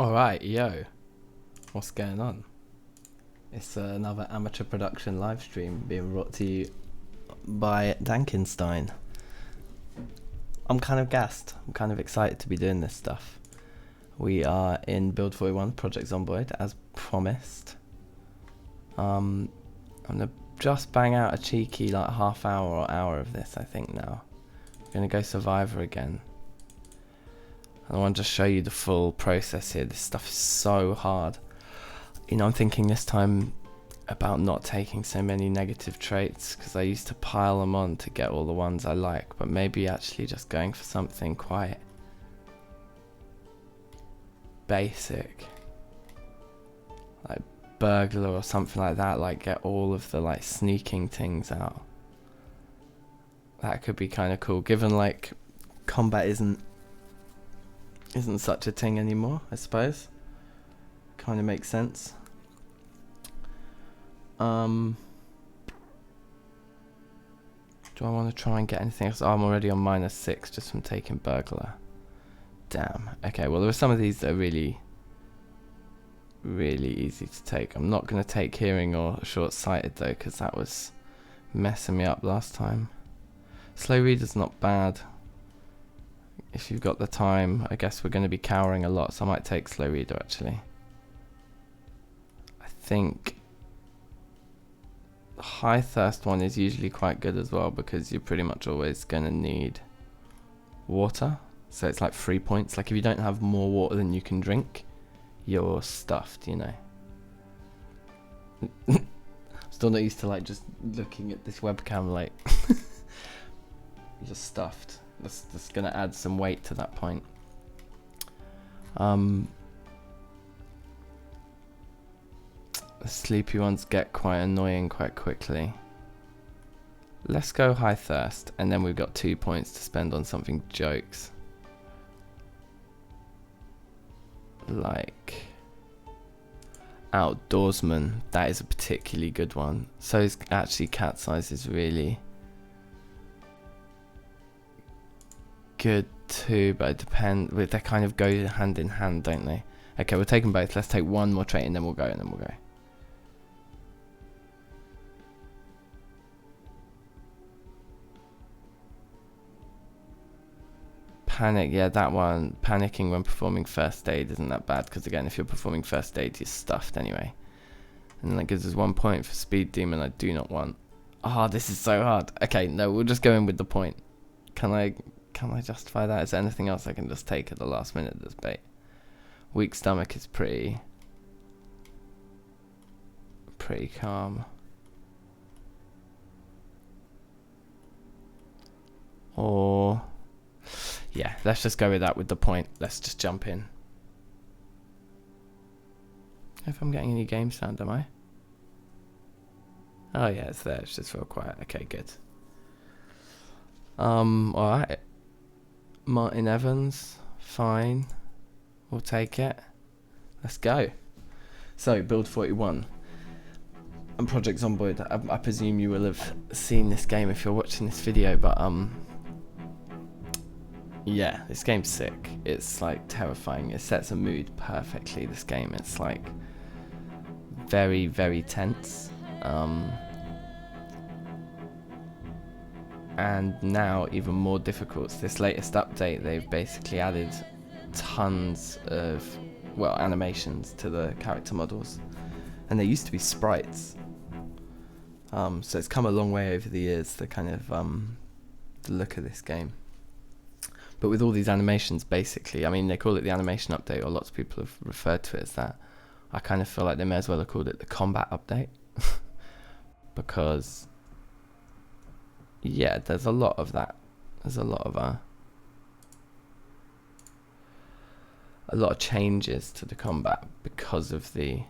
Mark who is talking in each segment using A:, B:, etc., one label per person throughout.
A: Alright, yo, what's going on? It's another amateur production live stream being brought to you by DankNStein. I'm kind of gassed, I'm kind of excited to be doing this stuff. We are in build 41, Project Zomboid, as promised. I'm gonna just bang out a cheeky like half hour or hour of this, I think now. I'm gonna go Survivor again. I want to just show you the full process here. This stuff is so hard. You know, I'm thinking this time about not taking so many negative traits, because I used to pile them on to get all the ones I like, but maybe actually just going for something quite basic, like burglar or something like that, like get all of the like sneaking things out. That could be kind of cool, given like combat isn't such a thing anymore, I suppose. Kind of makes sense. Do I want to try and get anything else? Oh, I'm already on -6 just from taking burglar. Damn. Okay, well there are some of these that are really easy to take. I'm not going to take hearing or short-sighted though, because that was messing me up last time. Slow reader's not bad. If you've got the time, I guess we're going to be cowering a lot, so I might take slow reader actually. I think the high thirst one is usually quite good as well, because you're pretty much always going to need water. So it's like 3 points. Like if you don't have more water than you can drink, you're stuffed, you know. Still not used to like just looking at this webcam like you're just stuffed. That's going to add some weight to that point. The sleepy ones get quite annoying quite quickly. Let's go high thirst, and then we've got 2 points to spend on something jokes. Like outdoorsman, that is a particularly good one. So is actually cat size is really good too, but it depends. They kind of go hand in hand, don't they? Okay, we're taking both. Let's take one more trait and then we'll go, Panic, yeah, that one. Panicking when performing first aid isn't that bad, because again, if you're performing first aid, you're stuffed anyway. And then that gives us 1 point for speed demon. I do not want. Ah, this is so hard. Okay, no, we'll just go in with the point. Can I justify that? Is there anything else I can just take at the last minute that's bait? Weak stomach is pretty calm. Or yeah, let's just go with that with the point. Let's just jump in. If I'm getting any game sound, am I? Oh yeah, it's there. It's just real quiet. Okay, good. Alright. Martin Evans, fine. We'll take it. Let's go. So, build 41. And Project Zomboid. I presume you will have seen this game if you're watching this video, but yeah, this game's sick. It's like terrifying. It sets a mood perfectly, this game. It's like very, very tense. And now even more difficult. So this latest update, they've basically added tons of, well, animations to the character models, and they used to be sprites. So it's come a long way over the years, the kind of the look of this game. But with all these animations, basically, I mean, they call it the animation update, or lots of people have referred to it as that. I kind of feel like they may as well have called it the combat update. Because yeah, there's a lot of that. There's a lot of changes to the combat because of the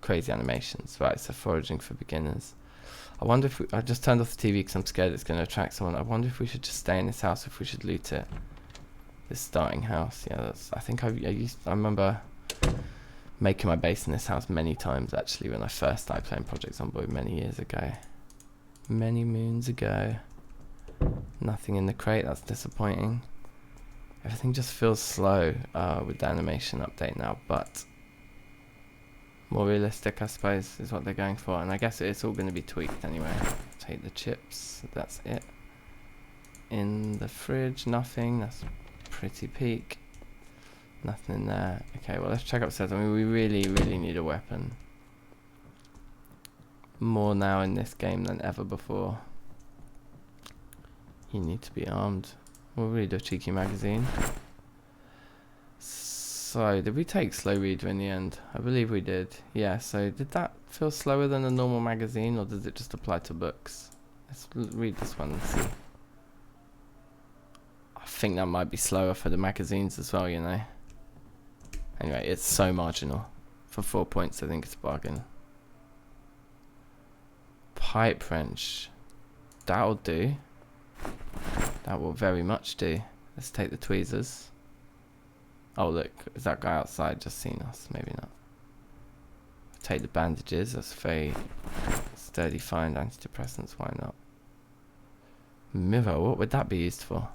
A: crazy animations. Right, so foraging for beginners. I wonder if I just turned off the TV because I'm scared it's going to attract someone. I wonder if we should just stay in this house, if we should loot it. This starting house, yeah. I think I remember making my base in this house many times actually when I first started playing Project Zomboid many years ago. Many moons ago. Nothing in the crate, that's disappointing. Everything just feels slow with the animation update now, but more realistic, I suppose, is what they're going for. And I guess it's all going to be tweaked anyway. Take the chips. That's it. In the fridge, nothing. That's pretty peak. Nothing in there. Okay, well, let's check upstairs. I mean, we really, really need a weapon. More now in this game than ever before. You need to be armed. We'll read a cheeky magazine. So, did we take slow reader in the end? I believe we did. Yeah, so did that feel slower than a normal magazine, or does it just apply to books? Let's read this one and see. I think that might be slower for the magazines as well, you know. Anyway, it's so marginal. For 4 points, I think it's a bargain. Pipe wrench. That'll do. That will very much do. Let's take the tweezers. Oh look, is that guy outside just seen us? Maybe not. Take the bandages. That's very sturdy find. Antidepressants, why not? Mirror, what would that be used for?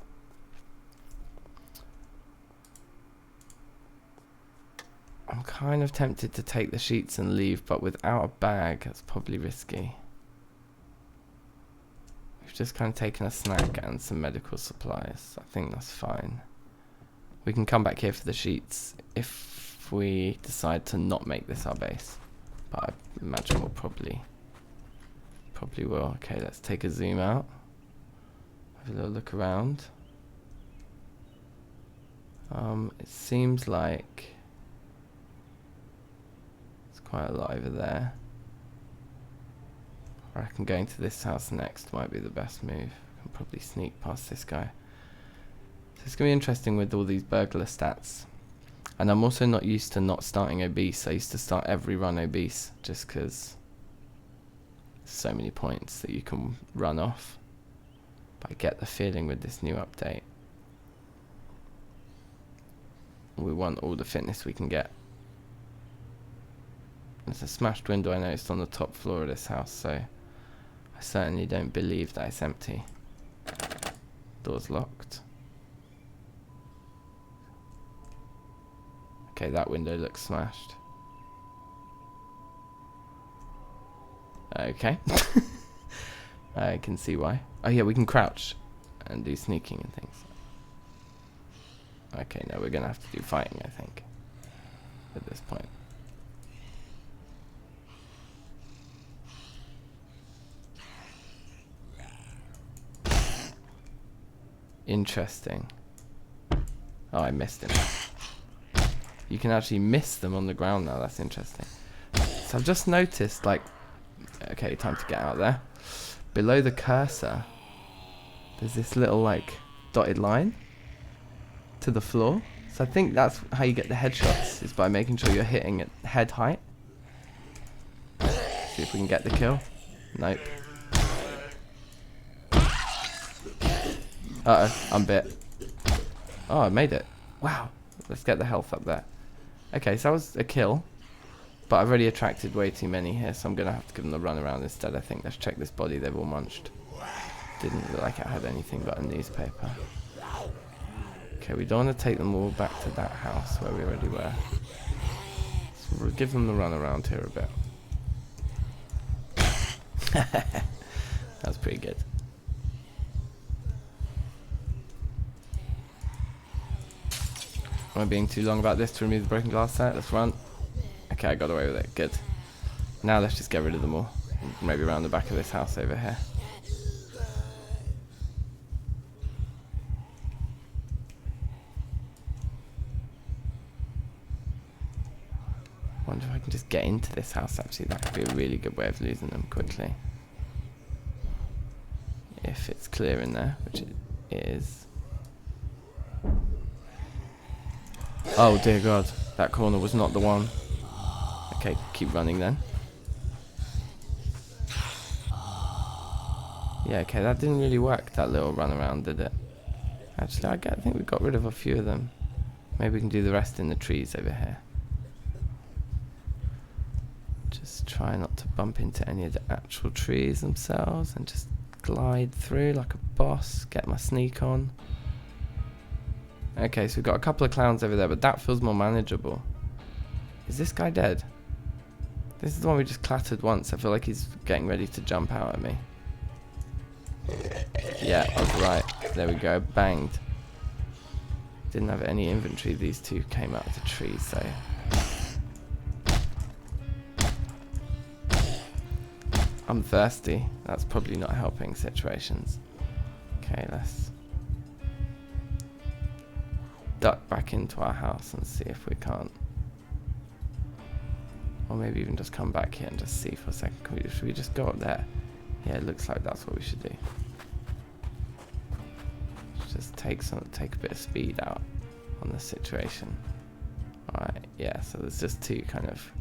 A: I'm kind of tempted to take the sheets and leave, but without a bag, that's probably risky. We've just kind of taken a snack and some medical supplies. I think that's fine. We can come back here for the sheets if we decide to not make this our base. But I imagine we'll probably will. Okay, let's take a zoom out. Have a little look around. It seems like there's quite a lot over there. I reckon going to this house next might be the best move. I can probably sneak past this guy. So it's going to be interesting with all these burglar stats. And I'm also not used to not starting obese. I used to start every run obese just because so many points that you can run off. But I get the feeling with this new update, we want all the fitness we can get. There's a smashed window I noticed on the top floor of this house, so I certainly don't believe that it's empty. Door's locked. Okay, that window looks smashed. Okay. I can see why. Oh yeah, we can crouch and do sneaking and things. Okay, no, we're gonna have to do fighting, I think, at this point. Interesting. Oh, I missed him. You can actually miss them on the ground now. That's interesting. So I've just noticed, like, okay, time to get out there. Below the cursor, there's this little, like, dotted line to the floor. So I think that's how you get the headshots, is by making sure you're hitting at head height. See if we can get the kill. Nope. Uh-oh, I'm bit. Oh, I made it. Wow. Let's get the health up there. Okay, so that was a kill. But I've already attracted way too many here, so I'm going to have to give them the run around instead, I think. Let's check this body they've all munched. Didn't look like it had anything but a newspaper. Okay, we don't want to take them all back to that house where we already were. So we'll give them the run around here a bit. That's pretty good. Am I being too long about this to remove the broken glass set? Let's run. Okay, I got away with it. Good. Now let's just get rid of them all. Maybe around the back of this house over here. Wonder if I can just get into this house, actually. That could be a really good way of losing them quickly. If it's clear in there, which it is. Oh dear God, that corner was not the one. Okay, keep running then. Yeah, okay, that didn't really work, that little run around, did it? Actually, I think we got rid of a few of them. Maybe we can do the rest in the trees over here. Just try not to bump into any of the actual trees themselves and just glide through like a boss, get my sneak on. Okay, so we've got a couple of clowns over there, but that feels more manageable. Is this guy dead? This is the one we just clattered once. I feel like he's getting ready to jump out at me. Yeah, I was right. There we go. Banged. Didn't have any inventory. These two came out of the tree, so... I'm thirsty. That's probably not helping situations. Okay, let's duck back into our house and see if we can't. Or maybe even just come back here and just see for a second. Should we just go up there? Yeah, it looks like that's what we should do. Just take a bit of speed out on the situation. Alright, yeah, so there's just two kind of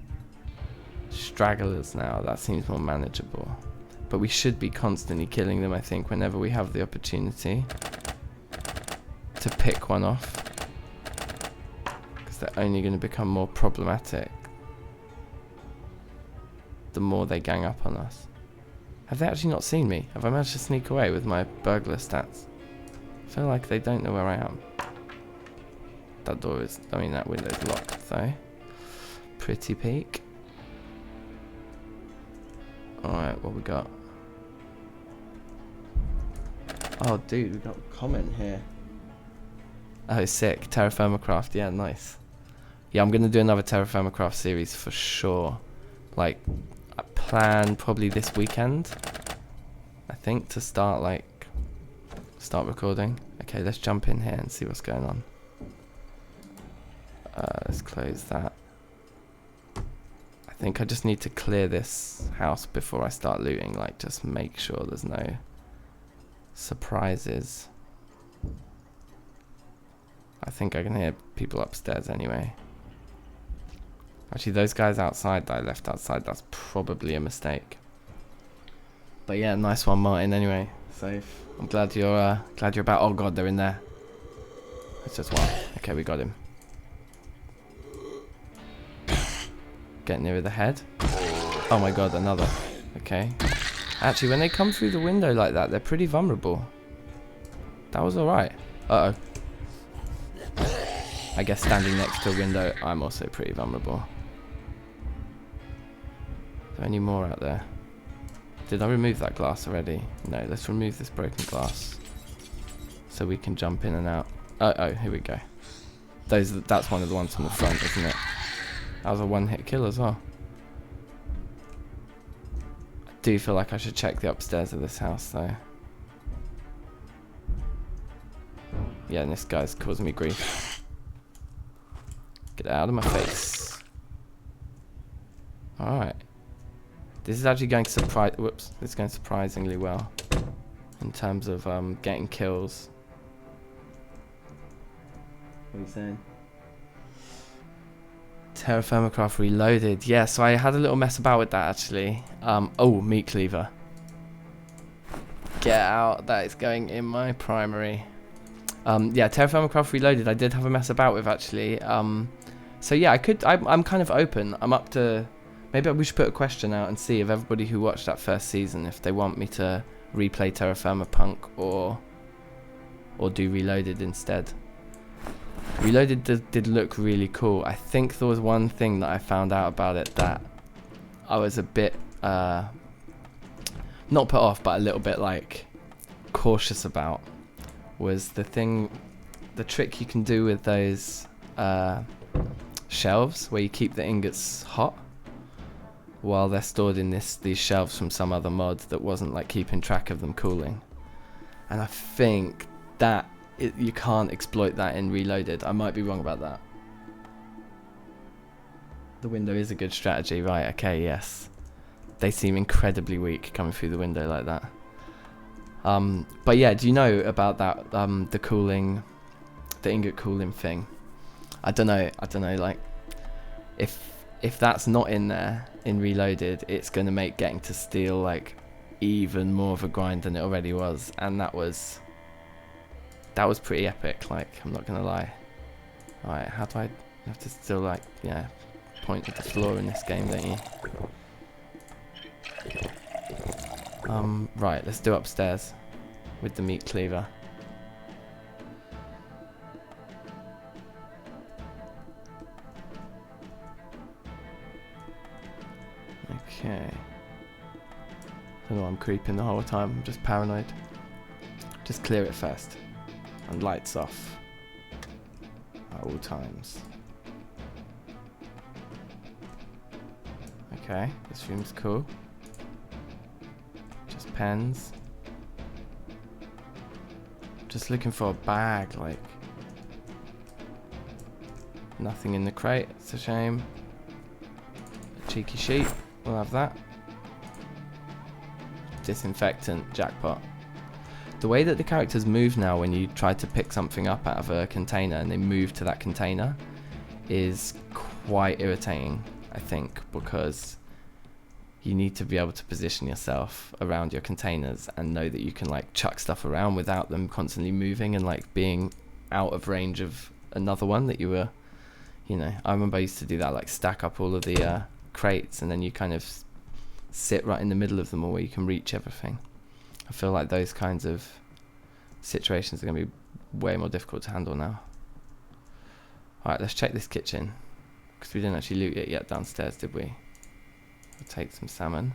A: stragglers now. That seems more manageable. But we should be constantly killing them, I think, whenever we have the opportunity to pick one off. Because they're only going to become more problematic the more they gang up on us. Have they actually not seen me? Have I managed to sneak away with my burglar stats? I feel like they don't know where I am. That door is, I mean, that window's locked though. Pretty peak. Alright, what we got? Oh dude, we got a comment here. Oh sick, Terra Firma Craft, yeah, nice. Yeah, I'm gonna do another Terra Firma Craft series for sure. Like, I plan probably this weekend, I think, to start recording. Okay, let's jump in here and see what's going on. Let's close that. I think I just need to clear this house before I start looting, like just make sure there's no surprises. I think I can hear people upstairs anyway. Actually, those guys outside that I left outside, that's probably a mistake. But yeah, nice one, Martin, anyway. Safe. I'm glad you're about. Oh god, they're in there. It's just one. Okay, we got him. Get nearer the head. Oh my god, another. Okay. Actually, when they come through the window like that, they're pretty vulnerable. That was alright. Uh-oh. I guess standing next to a window, I'm also pretty vulnerable. Is there any more out there? Did I remove that glass already? No, let's remove this broken glass so we can jump in and out. Oh, here we go. That's one of the ones from the front, isn't it? That was a one-hit kill as well. I do feel like I should check the upstairs of this house though. Yeah, and this guy's causing me grief. Get out of my face. Alright. This is actually going to this is going surprisingly well in terms of getting kills. What are you saying? Terra Firma Craft Reloaded. Yeah, so I had a little mess about with that actually. Oh, meat cleaver. Get out. That is going in my primary. Yeah, Terra Firma Craft Reloaded I did have a mess about with actually. So yeah, I'm kind of open. I'm up to... Maybe we should put a question out and see if everybody who watched that first season, if they want me to replay Terra Firma Punk or do Reloaded instead. Reloaded did look really cool. I think there was one thing that I found out about it that I was a bit, not put off, but a little bit like cautious about, was the trick you can do with those shelves where you keep the ingots hot while they're stored in these shelves from some other mod that wasn't like keeping track of them cooling. And I think that you can't exploit that in Reloaded. I might be wrong about that. The window is a good strategy, right? Okay, yes. They seem incredibly weak coming through the window like that. But yeah, do you know about that? The ingot cooling thing. I don't know. Like, if that's not in there in Reloaded, it's going to make getting to steel like even more of a grind than it already was, and that was pretty epic. Like, I'm not gonna lie. Alright, how do I have to still like point at the floor in this game, don't you? Right, let's do upstairs with the meat cleaver. Okay. I don't know, I'm creeping the whole time. I'm just paranoid. Just clear it first. And lights off. At all times. Okay, this room's cool. Just pens. Just looking for a bag, like. Nothing in the crate, it's a shame. A cheeky sheet, we'll have that. Disinfectant, jackpot. The way that the characters move now when you try to pick something up out of a container and they move to that container is quite irritating, I think, because you need to be able to position yourself around your containers and know that you can like chuck stuff around without them constantly moving and like being out of range of another one that you were, you know. I remember I used to do that, like stack up all of the crates and then you kind of sit right in the middle of them all where you can reach everything. I feel like those kinds of situations are going to be way more difficult to handle now. Alright, let's check this kitchen, because we didn't actually loot it yet downstairs, did we? We'll take some salmon.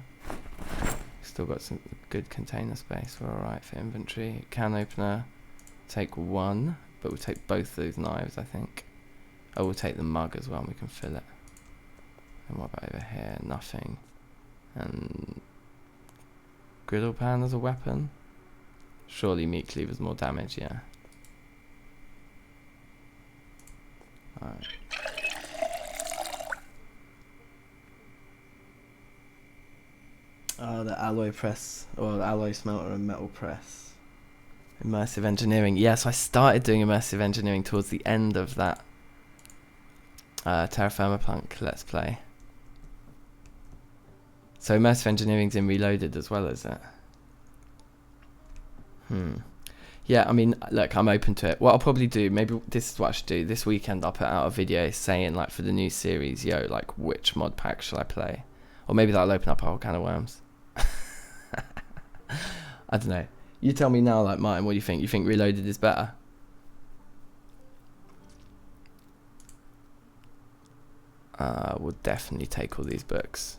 A: Still got some good container space. We're alright for inventory. Can opener. Take one, but we'll take both those knives, I think. Oh, we'll take the mug as well and we can fill it. And what about over here? Nothing. And griddle pan as a weapon? Surely meat cleaver's more damage, yeah. Alright. Oh, the alloy press, or the alloy smelter and metal press. Immersive engineering. Yeah, so I started doing immersive engineering towards the end of that Terra Firma Punk Let's Play. So immersive engineering's in Reloaded as well, is it? Yeah, I mean, look, I'm open to it. What I'll probably do, maybe this is what I should do. This weekend I'll put out a video saying, like, for the new series, yo, like, which mod pack shall I play? Or maybe that'll open up a whole can of worms. I don't know. You tell me now, like, Martin, what do you think? You think Reloaded is better? We'll definitely take all these books.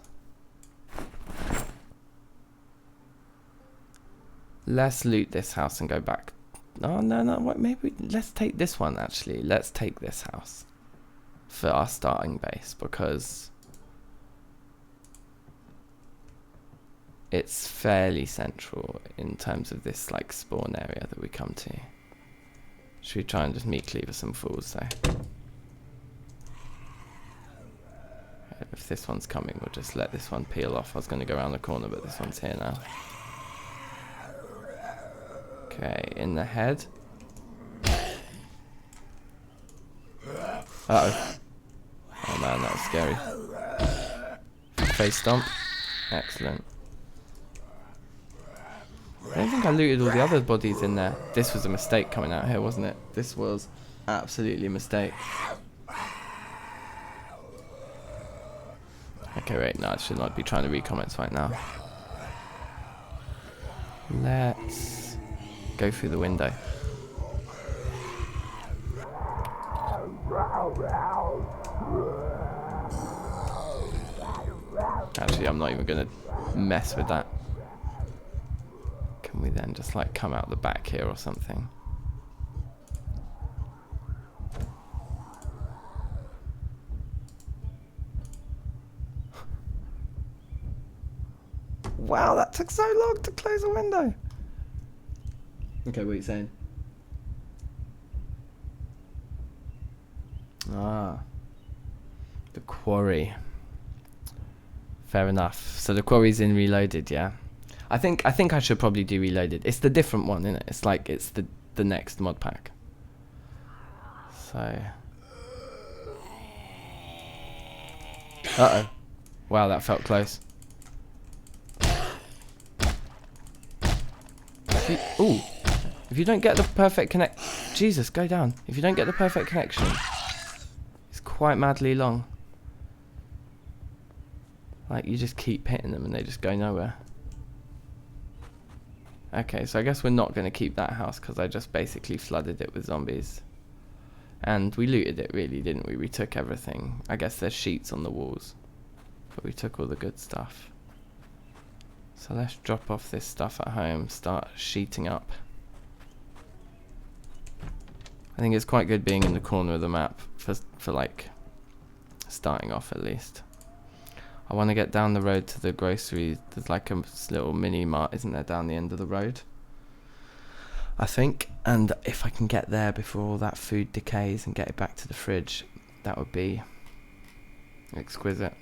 A: Let's loot this house and go back. Oh, no, what, maybe let's take this one, actually. Let's take this house for our starting base, because it's fairly central in terms of this, like, spawn area that we come to. Should we try and just meat cleaver some fools, though? If this one's coming, we'll just let this one peel off. I was going to go around the corner, but this one's here now. Okay, in the head. Uh-oh. Oh man, that was scary. Face stomp. Excellent. I don't think I looted all the other bodies in there. This was a mistake coming out here, wasn't it? This was absolutely a mistake. Okay, wait, no, I should not be trying to read comments right now. Let's go through the window. Actually, I'm not even going to mess with that. Can we then just, like, come out the back here or something? Wow, that took so long to close a window. Okay, what are you saying? Ah, the quarry. Fair enough. So the quarry's in Reloaded, yeah. I think I should probably do Reloaded. It's the different one, isn't it? It's like it's the next mod pack. So. Uh oh. Wow, that felt close. Ooh. If you don't get the perfect connect... Jesus, go down. If you don't get the perfect connection, it's quite madly long. Like, you just keep hitting them and they just go nowhere. Okay, so I guess we're not going to keep that house because I just basically flooded it with zombies. And we looted it, really, didn't we? We took everything. I guess there's sheets on the walls. but we took all the good stuff. So let's drop off this stuff at home, start sheeting up. I think it's quite good being in the corner of the map for like starting off at least. I want to get down the road to the grocery. There's like a little mini mart, isn't there, down the end of the road? I think, and if I can get there before all that food decays and get it back to the fridge, that would be exquisite.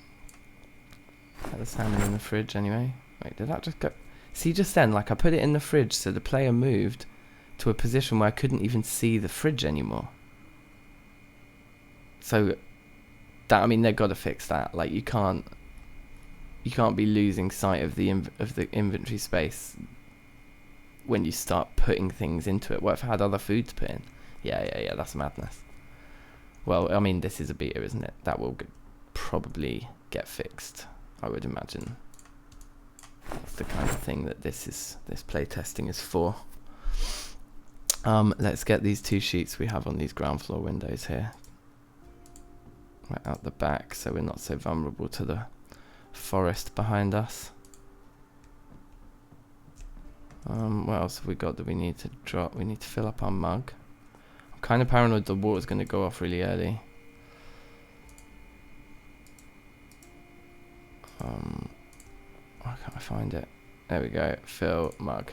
A: Get the salmon in the fridge anyway. Wait, did that just go? See, just then, like I put it in the fridge, so the player moved to a position where I couldn't even see the fridge anymore. So that, I mean, they've got to fix that. Like you can't be losing sight of the inventory space when you start putting things into it. What if I had other food to put in? Yeah, that's madness. Well, I mean, this is a beta, isn't it? That will probably get fixed, I would imagine. That's the kind of thing that this playtesting is for. Let's get these 2 sheets we have on these ground floor windows here right out the back, so we're not so vulnerable to the forest behind us. What else have we got that we need to drop? We need to fill up our mug. I'm kind of paranoid the water's going to go off really early. Why can't I find it? There we go. Fill mug.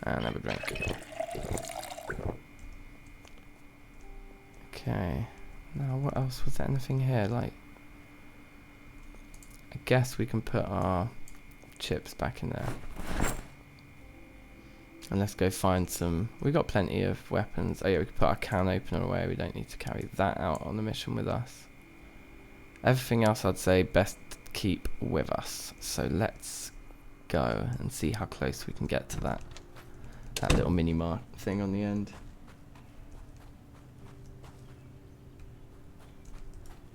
A: And have a drink. Okay. Now what else? Was there anything here? Like, I guess we can put our chips back in there. And let's go find some. We got plenty of weapons. Oh yeah, we can put our can opener away. We don't need to carry that out on the mission with us. Everything else I'd say best keep with us. So let's go and see how close we can get to that little mini mart thing on the end.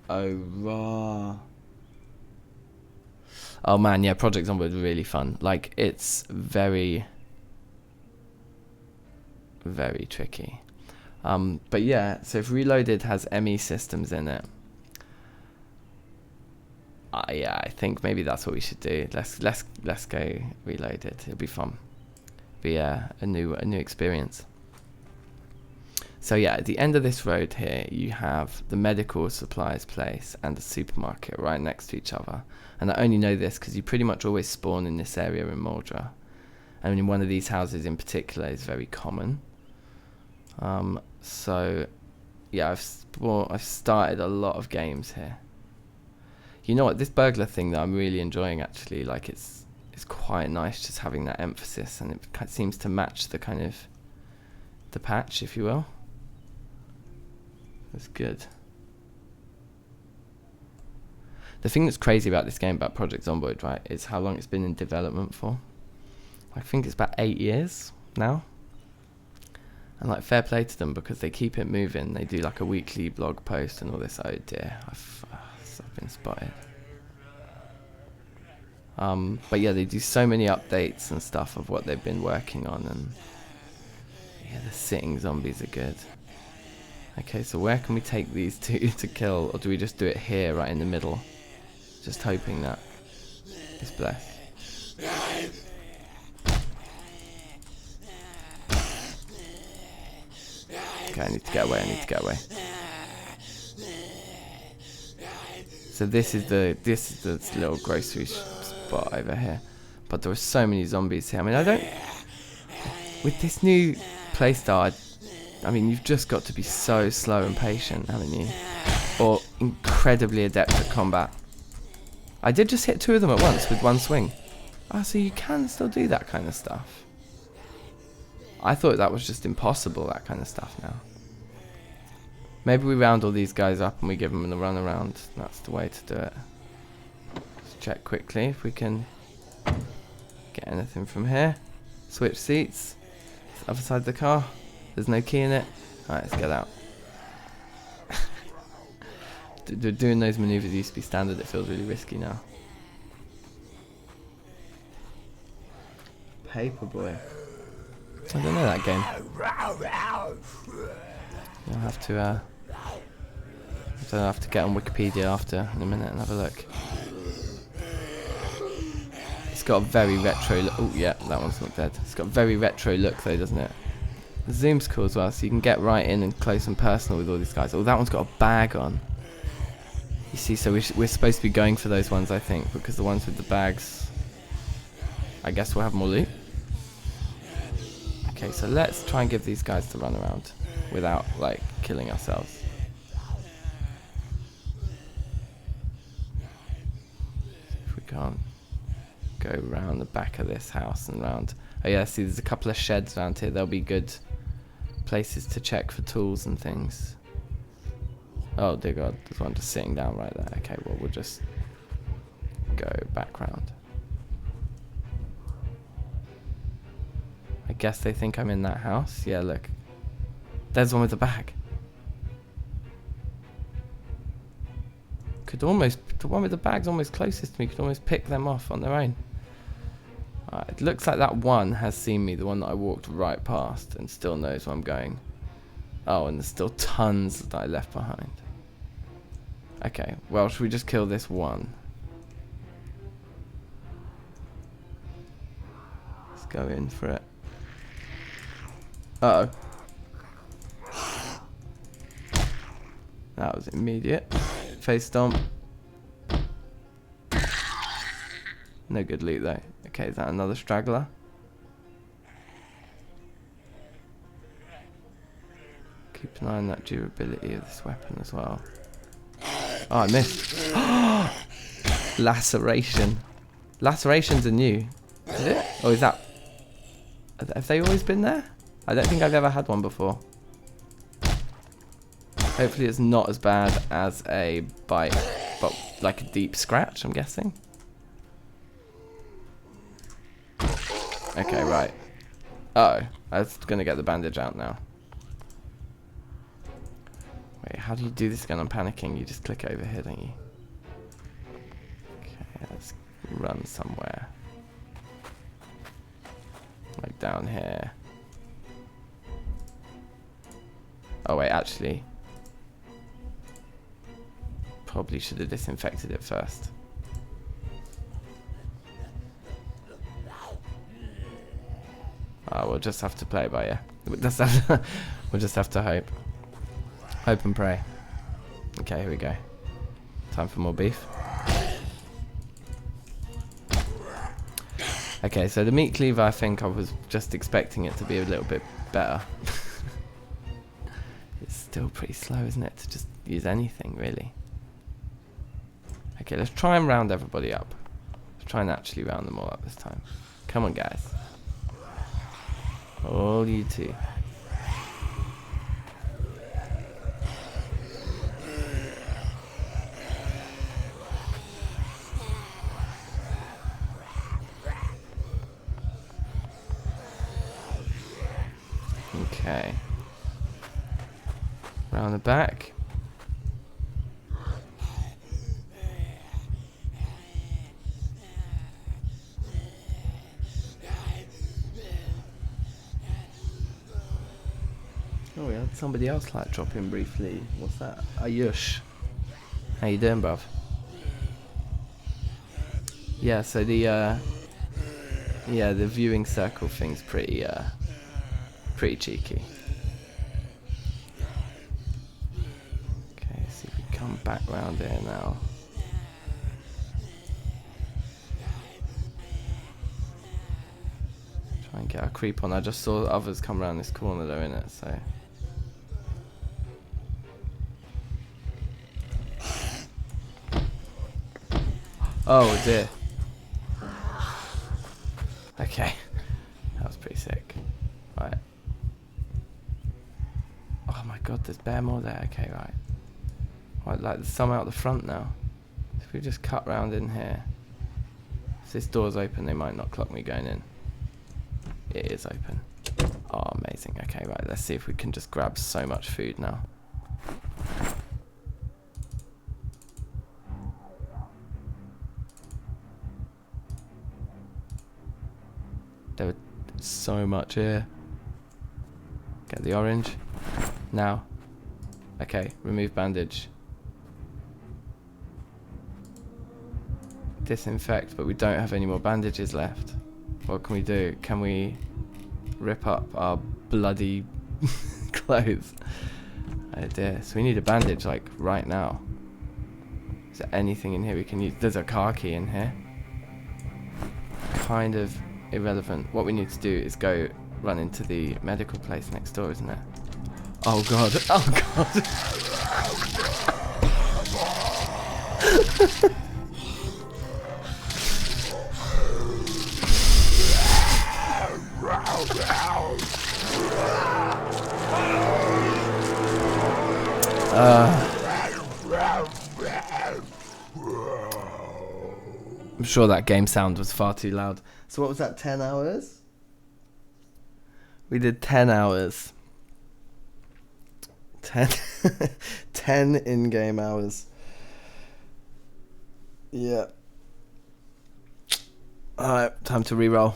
A: Oh, raw. Oh man, yeah, Project Zomboid is really fun. Like, it's very, very tricky. But yeah, so if Reloaded has ME systems in it, yeah, I think maybe that's what we should do. Let's go Reloaded. It'll be fun. Be a new experience. So yeah, at the end of this road here, you have the medical supplies place and the supermarket right next to each other. And I only know this because you pretty much always spawn in this area in Moldra. And in one of these houses in particular is very common. So yeah, I've started a lot of games here. You know what, this burglar thing that I'm really enjoying actually, like it's quite nice just having that emphasis, and it seems to match the kind of the patch, if you will. That's good. The thing that's crazy about this game, about Project Zomboid, right, is how long it's been in development for. I think it's about 8 years now. And like, fair play to them, because they keep it moving. They do like a weekly blog post and all this. Oh dear, I've been spotted. But yeah, they do so many updates and stuff of what they've been working on, and yeah, the sitting zombies are good. Okay, so where can we take these two to kill, or do we just do it here, right in the middle? Just hoping that it's blessed. Okay, I need to get away. So this is the little grocery spot over here, but there are so many zombies here. I mean, with this new playstyle, I mean, you've just got to be so slow and patient, haven't you? Or incredibly adept at combat. I did just hit 2 of them at once with one swing. Ah, so you can still do that kind of stuff. I thought that was just impossible, that kind of stuff now. Maybe we round all these guys up and we give them a run around. That's the way to do it. Let's check quickly if we can get anything from here. Switch seats. Other side of the car. There's no key in it. Alright, let's get out. Doing those maneuvers used to be standard. It feels really risky now. Paperboy. I don't know that game. You'll have to So I'll have to get on Wikipedia after in a minute and have a look. It's got a very retro look. Oh yeah, that one's not dead. It's got a very retro look though, doesn't it? The zoom's cool as well, so you can get right in and close and personal with all these guys. Oh, that one's got a bag on. You see, so we're supposed to be going for those ones, I think, because the ones with the bags, I guess we'll have more loot. Okay, so let's try and give these guys to run around without, like, killing ourselves. If we can't go round the back of this house and round. Oh yeah, see, there's a couple of sheds around here. They'll be good places to check for tools and things. Oh dear God, there's one just sitting down right there. Okay, well we'll just go back round. I guess they think I'm in that house. Yeah, look. There's one with the bag. Could almost, the one with the bag's almost closest to me, could almost pick them off on their own. Alright, it looks like that one has seen me, the one that I walked right past, and still knows where I'm going. Oh, and there's still tons that I left behind. Okay, well, should we just kill this one? Let's go in for it. Uh-oh. That was immediate. Face stomp. No good loot though. Okay, is that another straggler? Keep an eye on that durability of this weapon as well. Oh, I missed. Laceration. Lacerations are new. Is it? Or is that... Have they always been there? I don't think I've ever had one before. Hopefully it's not as bad as a bite, but like a deep scratch, I'm guessing. Okay, right. Uh oh, I was gonna get the bandage out now. Wait, how do you do this again? I'm panicking. You just click over here, don't you? Okay, let's run somewhere. Like down here. Oh wait, actually. Probably should have disinfected it first. We'll just have to play by ear. We'll just have to hope. Hope and pray. Okay, here we go. Time for more beef. Okay, so the meat cleaver, I think I was just expecting it to be a little bit better. It's still pretty slow, isn't it, to just use anything, really. Okay, let's try and round everybody up. Let's try and actually round them all up this time. Come on, guys. All you two. Okay. Round the back. Oh, we had somebody else like drop in briefly. What's that? Ayush. How you doing, bruv? Yeah, so the viewing circle thing's pretty cheeky. Okay, see if we come back round here now. Try and get our creep on. I just saw others come around this corner though, innit, so. Oh dear. Okay. That was pretty sick. Right. Oh my god, there's bare more there. Okay, right. Right, like there's some out the front now. If we just cut round in here. If this door's open, they might not clock me going in. It is open. Oh, amazing. Okay, right, let's see if we can just grab so much food now. There was so much here. Get the orange. Now. Okay, remove bandage. disinfect, but we don't have any more bandages left. What can we do? Can we rip up our bloody clothes? Oh dear. So we need a bandage like right now. Is there anything in here we can use? There's a car key in here. Kind of irrelevant. What we need to do is go run into the medical place next door, isn't it? Oh god. Oh god. I'm sure that game sound was far too loud. So what was that, 10 hours? We did 10 hours. 10 10 in-game hours. Yeah. Alright, time to re-roll.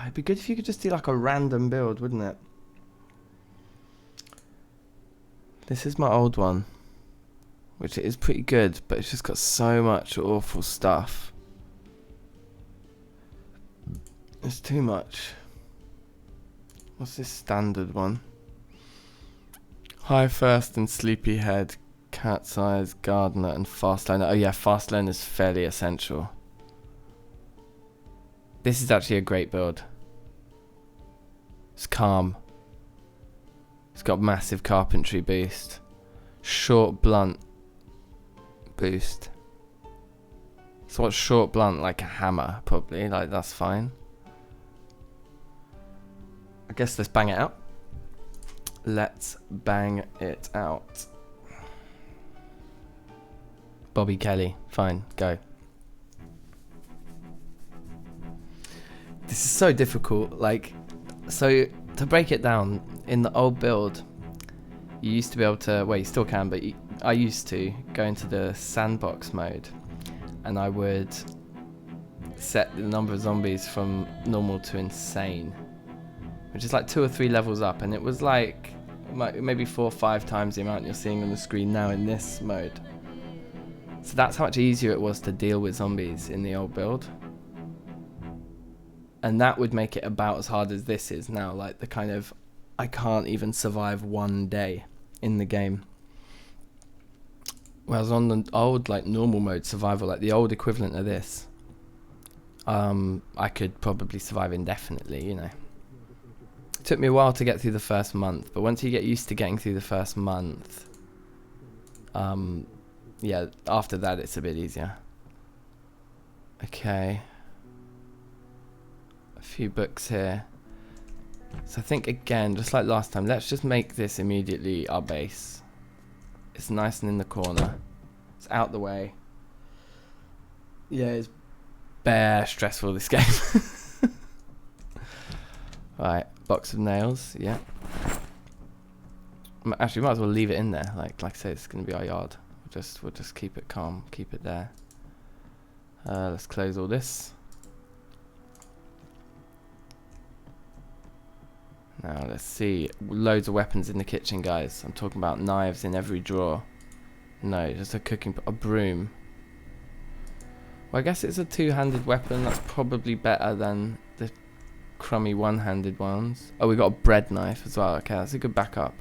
A: It'd be good if you could just do like a random build, wouldn't it? This is my old one, which is pretty good, but it's just got so much awful stuff. It's too much. What's this standard one? High first and sleepyhead, cat's eyes, gardener, and fast learner. Oh yeah, fast learner is fairly essential. This is actually a great build. It's calm. It's got massive carpentry boost. Short blunt boost. So what's short blunt? Like a hammer, probably. Like, that's fine. I guess let's bang it out. Let's bang it out. Bobby Kelly. Fine, go. This is so difficult. Like, so to break it down, in the old build, you used to be able to, well, you still can, but I used to go into the sandbox mode, and I would set the number of zombies from normal to insane, which is like 2 or 3 levels up, and it was like maybe 4 or 5 times the amount you're seeing on the screen now in this mode. So that's how much easier it was to deal with zombies in the old build. And that would make it about as hard as this is now, like the kind of, I can't even survive one day in the game. Whereas on the old, like, normal mode survival, like the old equivalent of this, I could probably survive indefinitely, you know. It took me a while to get through the first month, but once you get used to getting through the first month, yeah, after that it's a bit easier. Okay. A few books here. So I think, again, just like last time, let's just make this immediately our base. It's nice and in the corner. It's out the way. Yeah, it's bare stressful, this game. Right, box of nails, yeah. Actually, we might as well leave it in there. Like I say, it's going to be our yard. We'll just keep it calm, keep it there. Let's close all this. Now let's see, loads of weapons in the kitchen, guys. I'm talking about knives in every drawer. No, just a a broom. Well, I guess it's a 2-handed weapon. That's probably better than the crummy 1-handed ones. Oh, we got a bread knife as well. Okay, that's a good backup.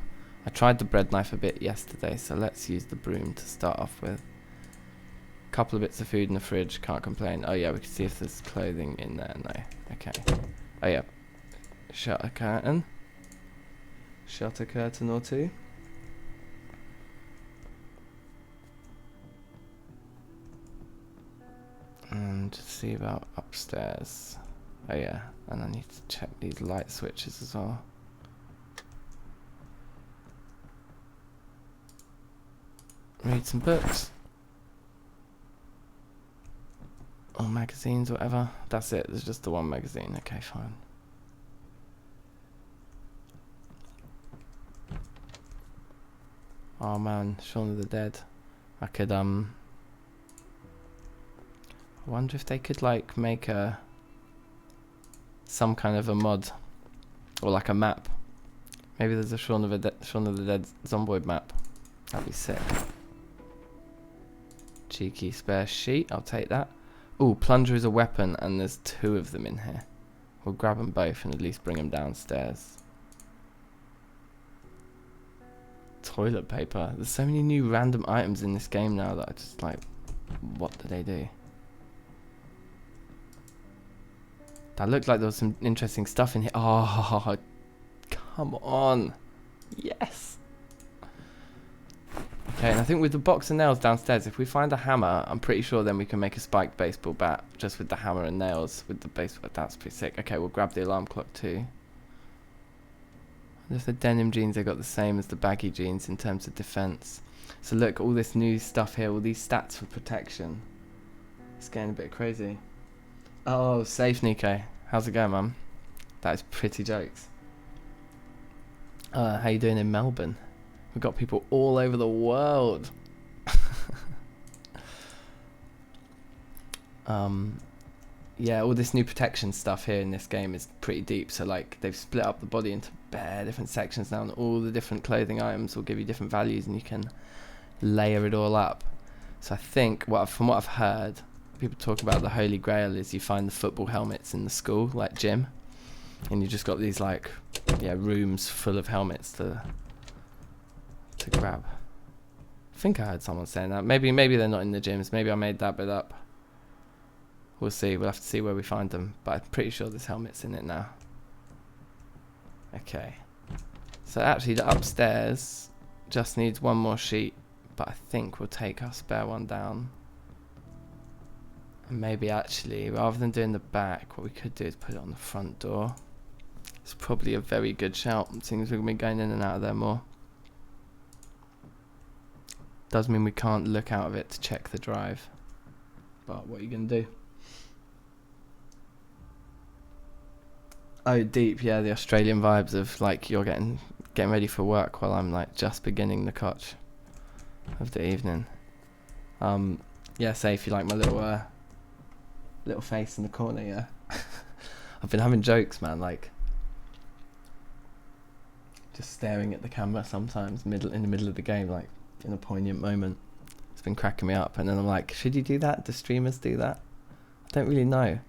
A: I tried the bread knife a bit yesterday, so let's use the broom to start off with. Couple of bits of food in the fridge, can't complain. Oh yeah, we can see if there's clothing in there. No, okay. Oh yeah. Shut a curtain. Shut a curtain or two. And see about upstairs. Oh yeah, and I need to check these light switches as well. Read some books. Or magazines, whatever. That's it, there's just the one magazine. Okay, fine. Oh man, Shaun of the Dead. I could I wonder if they could like make some kind of a mod or like a map. Maybe there's a Shaun of the Dead Zomboid map. That'd be sick. Cheeky spare sheet, I'll take that. Ooh, plunger is a weapon and there's 2 of them in here. We'll grab them both and at least bring them downstairs. Toilet paper. There's so many new random items in this game now that I just like, what do they do? That looked like there was some interesting stuff in here. Oh, come on. Yes. Okay, and I think with the box of nails downstairs, if we find a hammer, I'm pretty sure then we can make a spiked baseball bat just with the hammer and nails with the baseball. That's pretty sick. Okay, we'll grab the alarm clock too. If the denim jeans are got the same as the baggy jeans in terms of defense. So look, all this new stuff here, all these stats for protection. It's getting a bit crazy. Oh, safe Nico. How's it going, man? That is pretty jokes. How you doing in Melbourne? We've got people all over the world. Yeah, all this new protection stuff here in this game is pretty deep. So like they've split up the body into bare different sections now, and all the different clothing items will give you different values, and you can layer it all up. So I think from what I've heard, people talk about the holy grail is you find the football helmets in the school, like gym, and you just got these like rooms full of helmets to grab. I think I heard someone saying that. Maybe they're not in the gyms. Maybe I made that bit up. We'll see. We'll have to see where we find them. But I'm pretty sure there's helmets in it now. Okay. So actually the upstairs just needs 1 more sheet. But I think we'll take our spare one down. And maybe actually, rather than doing the back, what we could do is put it on the front door. It's probably a very good shout, seeing as we're going to be going in and out of there more. Does mean we can't look out of it to check the drive. But what are you going to do? Oh, deep, yeah, the Australian vibes of like you're getting ready for work while I'm like just beginning the cotch of the evening. Yeah, say if you like my little face in the corner, yeah. I've been having jokes, man, like just staring at the camera sometimes in the middle of the game, like in a poignant moment. It's been cracking me up, and then I'm like, should you do that? Do streamers do that? I don't really know.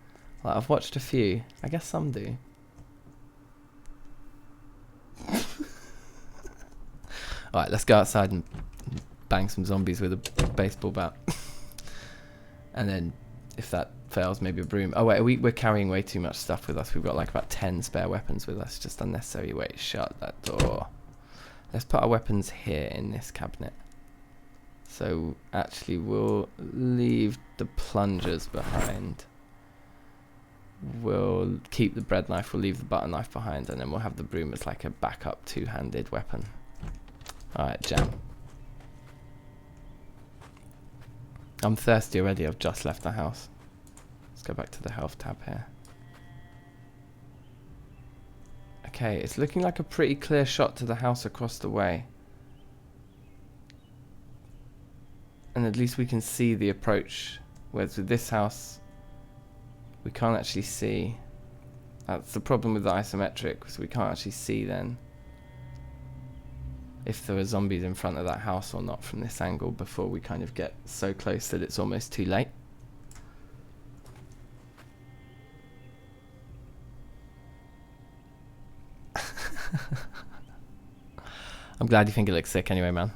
A: Like, I've watched a few. I guess some do. Alright, let's go outside and bang some zombies with a baseball bat. And then, if that fails, maybe a broom. Oh wait, we're carrying way too much stuff with us. We've got like about 10 spare weapons with us. Just unnecessary. Wait, shut that door. Let's put our weapons here in this cabinet. So, actually, we'll leave the plungers behind. We'll keep the bread knife, we'll leave the butter knife behind, and then we'll have the broom as like a backup 2-handed weapon. Alright, jam. I'm thirsty already, I've just left the house. Let's go back to the health tab here. Okay, it's looking like a pretty clear shot to the house across the way. And at least we can see the approach. Whereas with this house, we can't actually see. That's the problem with the isometric, because we can't actually see then if there are zombies in front of that house or not from this angle before we kind of get so close that it's almost too late. I'm glad you think it looks sick anyway, man.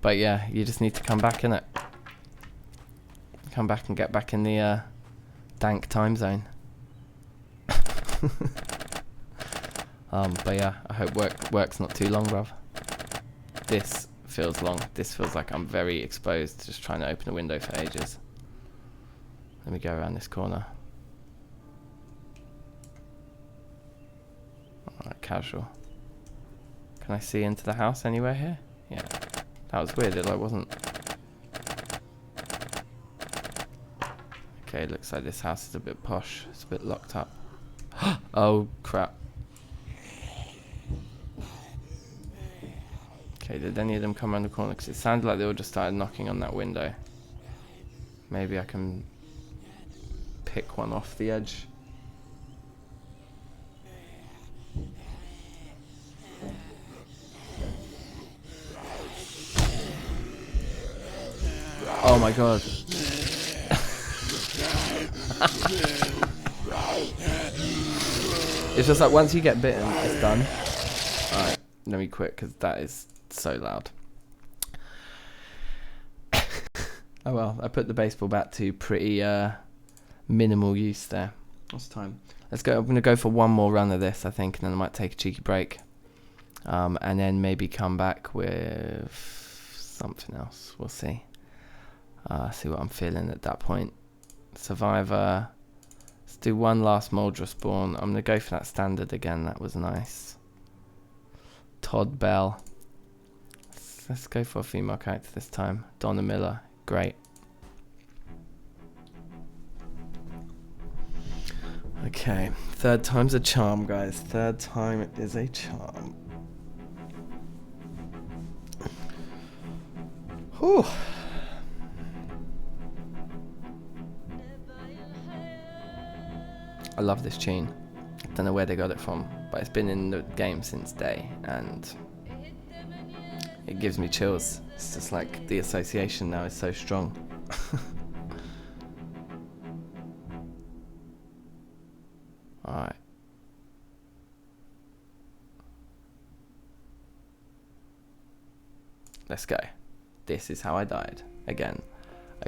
A: But yeah, you just need to come back, innit? Come back and get back in the dank time zone. But yeah, I hope work's not too long, bruv. This feels long. This feels like I'm very exposed to just trying to open a window for ages. Let me go around this corner. Alright, casual. Can I see into the house anywhere here? Yeah. That was weird, it like wasn't. Okay, looks like this house is a bit posh. It's a bit locked up. Oh crap. Okay, did any of them come around the corner? Because it sounded like they all just started knocking on that window. Maybe I can pick one off the edge. Oh my god. It's just like once you get bitten, it's done. Alright, let me quit because that is so loud. Oh well, I put the baseball bat to pretty minimal use there. What's the time? Let's go. I'm going to go for one more run of this, I think, and then I might take a cheeky break. And then maybe come back with something else. We'll see. See what I'm feeling at that point. Survivor. Let's do one last Moldra spawn. I'm going to go for that standard again. That was nice. Todd Bell. Let's go for a female character this time. Donna Miller. Great. Okay. Third time's a charm, guys. Third time is a charm. Whew. I love this tune. I don't know where they got it from, but it's been in the game since day, and it gives me chills. It's just like the association now is so strong. Alright. Let's go. This is how I died. Again.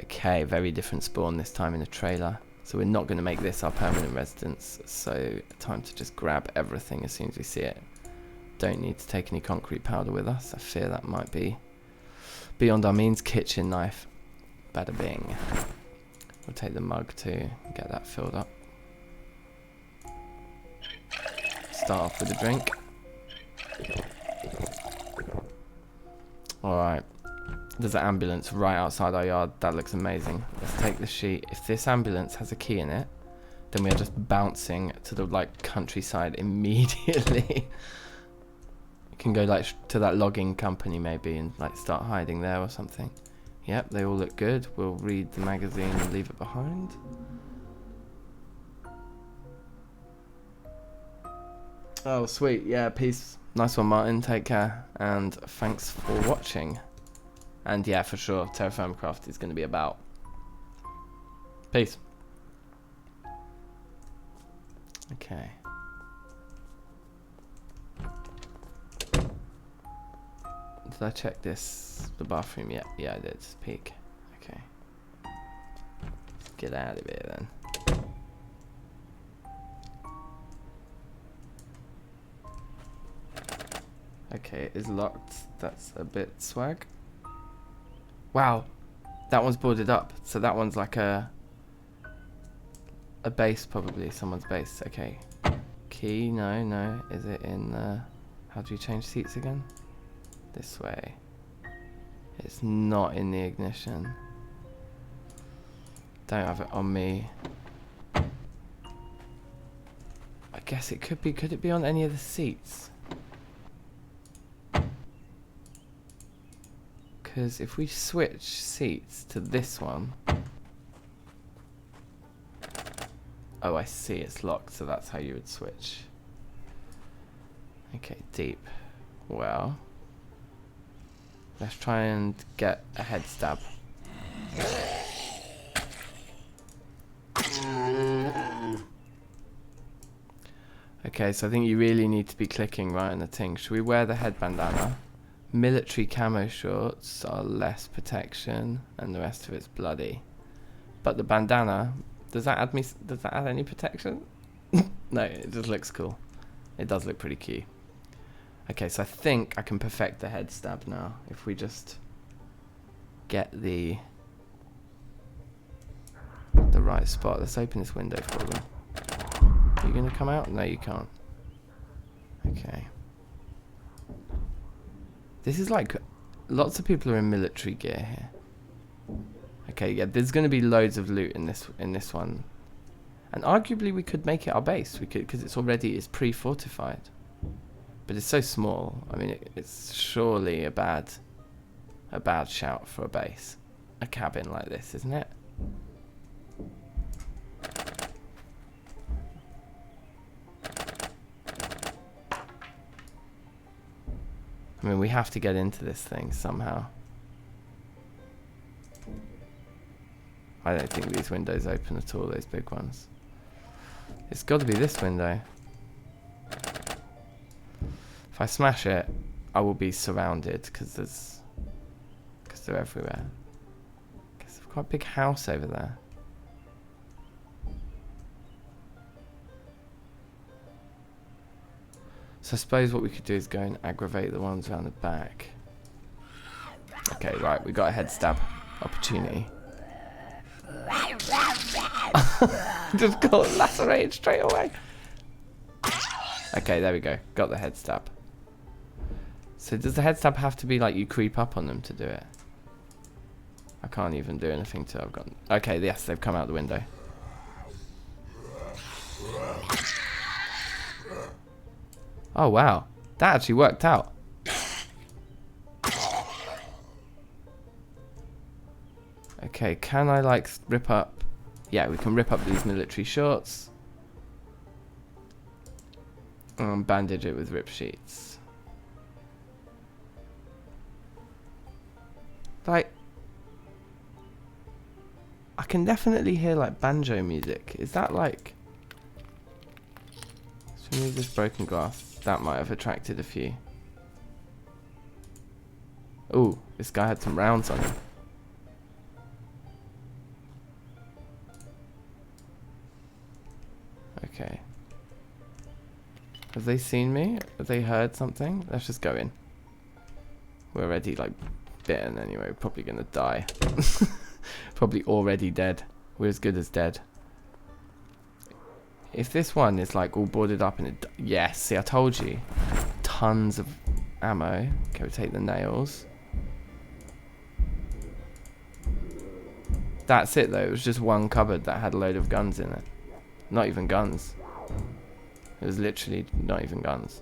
A: Okay, very different spawn this time in the trailer. So we're not going to make this our permanent residence. So time to just grab everything as soon as we see it. Don't need to take any concrete powder with us. I fear that might be beyond our means. Kitchen knife. Bada bing. We'll take the mug to get that filled up. Start off with a drink. Alright. There's an ambulance right outside our yard. That looks amazing. Let's take the sheet. If this ambulance has a key in it, then we are just bouncing to the like countryside immediately. Can go like to that logging company maybe and like start hiding there or something. Yep, they all look good. We'll read the magazine and leave it behind. Oh sweet, yeah, peace. Nice one, Martin. Take care and thanks for watching. And yeah, for sure, Terraformcraft is going to be about. Peace. Okay. Did I check this? The bathroom? Yeah, yeah, I did. Peek. Okay. Let's get out of here then. Okay, it is locked. That's a bit swag. Wow, that one's boarded up. So that one's like a base, probably someone's base. Okay. Key? No, no. Is it in the? How do you change seats again? This way. It's not in the ignition. Don't have it on me. I guess it could be. Could it be on any of the seats? Because if we switch seats to this one. Oh, I see. It's locked, so that's how you would switch. Okay, deep. Well. Let's try and get a head stab. Okay, so I think you really need to be clicking right on the thing. Should we wear the head bandana? Military camo shorts are less protection, and the rest of it's bloody. But the bandana, does that add any protection? No, it just looks cool. It does look pretty cute. Okay, so I think I can perfect the head stab now. If we just get the right spot. Let's open this window for them. Are you going to come out? No, you can't. Okay. This is like, lots of people are in military gear here. Okay, yeah, there's going to be loads of loot in this one. And arguably we could make it our base. We could, because it's pre-fortified. But it's so small. I mean, it's surely a bad shout for a base. A cabin like this, isn't it? I mean, we have to get into this thing somehow. I don't think these windows open at all, those big ones. It's got to be this window. If I smash it, I will be surrounded because they're everywhere. Because they've got a big house over there. So I suppose what we could do is go and aggravate the ones around the back. Okay, right, we got a head stab opportunity. Just got lacerated straight away. Okay, there we go. Got the head stab. So does the head stab have to be like you creep up on them to do it? I can't even do anything till I've got... Okay, yes, they've come out the window. Oh, wow. That actually worked out. Okay, can I like rip up... Yeah, we can rip up these military shorts. And bandage it with rip sheets. Like... I can definitely hear like banjo music. Is that like... Let's remove this broken glass. That might have attracted a few. Ooh, this guy had some rounds on him. Okay. Have they seen me? Have they heard something? Let's just go in. We're already like bitten anyway. We're probably gonna die. Probably already dead. We're as good as dead. If this one is like all boarded up and it... Yes, see I told you. Tons of ammo. Okay, we'll take the nails. That's it though. It was just one cupboard that had a load of guns in it. Not even guns. It was literally not even guns.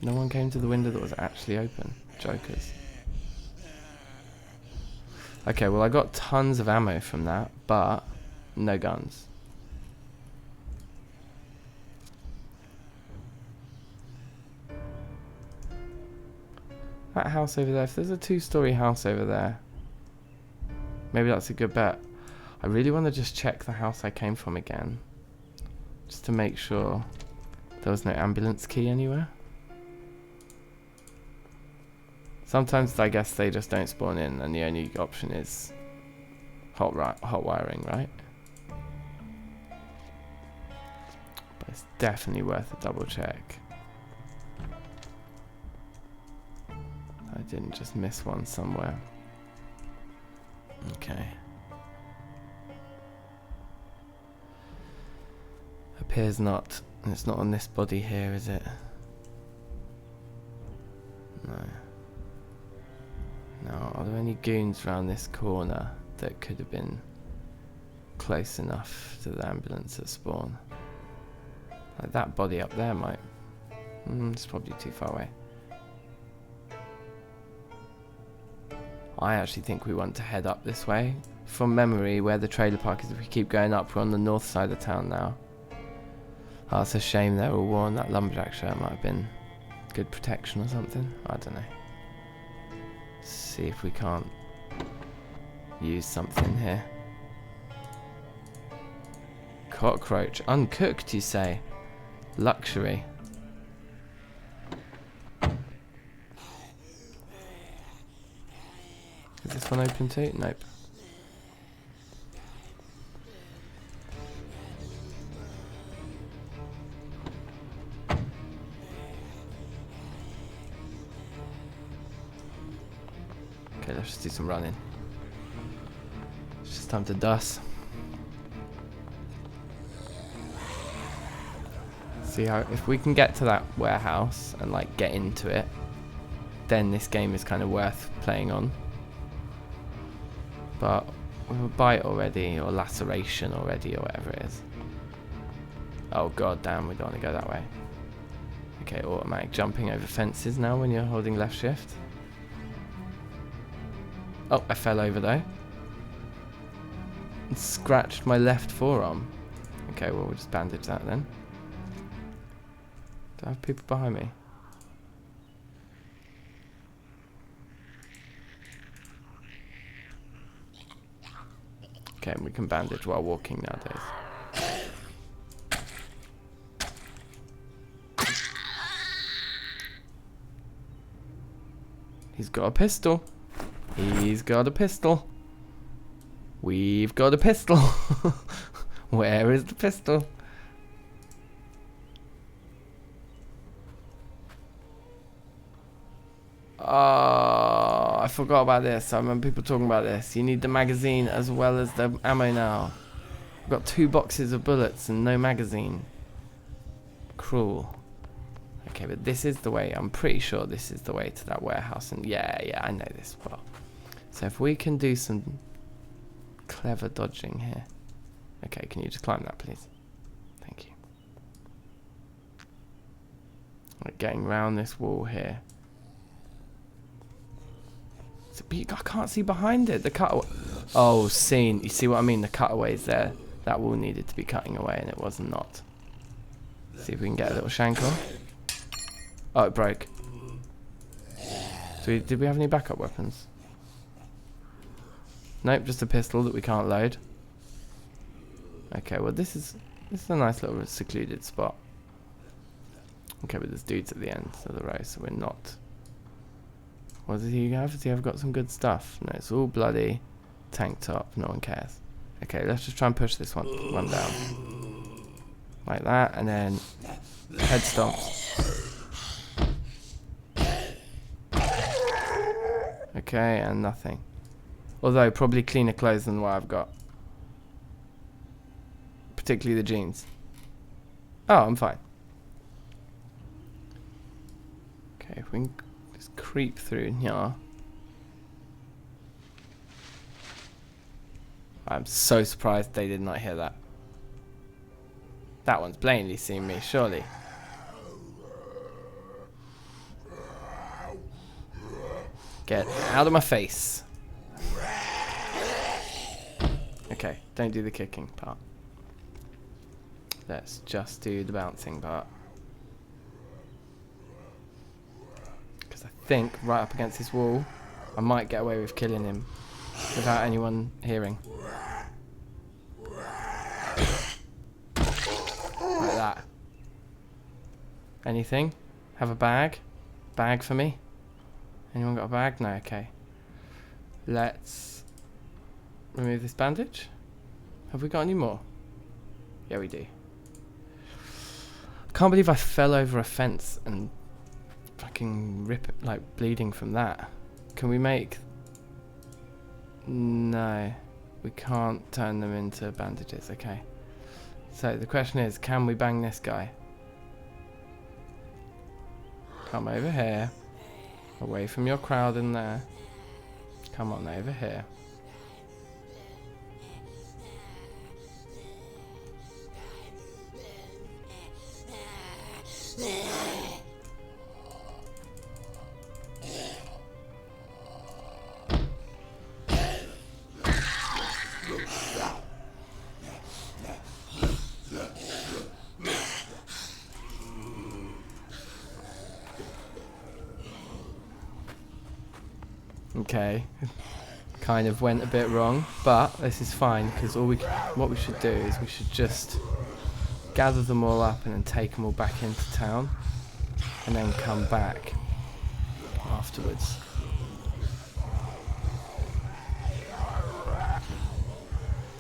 A: No one came to the window that was actually open. Jokers. Okay, well I got tons of ammo from that, but no guns. That house over there, if there's a 2-story house over there, maybe that's a good bet. I really want to just check the house I came from again. Just to make sure there was no ambulance key anywhere. Sometimes I guess they just don't spawn in and the only option is hot wiring, right? But it's definitely worth a double check. I didn't just miss one somewhere. Okay. Appears not. It's not on this body here, is it? No. Now, are there any goons around this corner that could have been close enough to the ambulance at spawn? Like that body up there might... it's probably too far away. I actually think we want to head up this way. From memory, where the trailer park is, if we keep going up, we're on the north side of town now. Oh, it's a shame they're all worn. That lumberjack shirt might have been good protection or something. I don't know. See if we can't use something here. Cockroach. Uncooked, you say? Luxury. Is this one open too? Nope. Okay, let's just do some running. It's just time to dust. See how, if we can get to that warehouse and like get into it, then this game is kind of worth playing on. But with a bite already, or laceration already, or whatever it is. Oh god damn, we don't want to go that way. Okay, automatic jumping over fences now when you're holding left shift. Oh, I fell over though. And scratched my left forearm. Okay, well we'll just bandage that then. Do I have people behind me? Okay, and we can bandage while walking nowadays. He's got a pistol. He's got a pistol. We've got a pistol. Where is the pistol? Oh, I forgot about this. I remember people talking about this. You need the magazine as well as the ammo now. I've got 2 boxes of bullets and no magazine. Cruel. Okay, but this is the way. I'm pretty sure this is the way to that warehouse. And yeah, I know this well. So if we can do some clever dodging here. Okay, can you just climb that, please? Thank you. We're getting round this wall here. I can't see behind it. The cutaway. Oh, scene. You see what I mean? The cutaways there. That wall needed to be cutting away, and it was not. See if we can get a little shank on. Oh, it broke. So did we have any backup weapons? Nope, just a pistol that we can't load. Okay, well this is a nice little secluded spot. Okay, but there's dudes at the end of the row, so we're not. What does he have? Does he have got some good stuff? No, it's all bloody tank top. No one cares. Okay, let's just try and push this one down. Like that, and then head stomps. Okay, and nothing. Although, probably cleaner clothes than what I've got. Particularly the jeans. Oh, I'm fine. Okay, if we can just creep through here. I'm so surprised they did not hear that. That one's plainly seen me, surely. Get out of my face. Okay, don't do the kicking part. Let's just do the bouncing part. Because I think right up against this wall, I might get away with killing him without anyone hearing. Like that. Anything? Have a bag? Bag for me? Anyone got a bag? No, okay. Let's remove this bandage. Have we got any more? Yeah, we do. Can't believe I fell over a fence and fucking rip it, like bleeding from that. Can we make... No. We can't turn them into bandages, okay. So the question is, can we bang this guy? Come over here. Away from your crowd in there. Come on over here. Okay, kind of went a bit wrong, but this is fine because what we should do is we should just gather them all up and then take them all back into town, and then come back afterwards.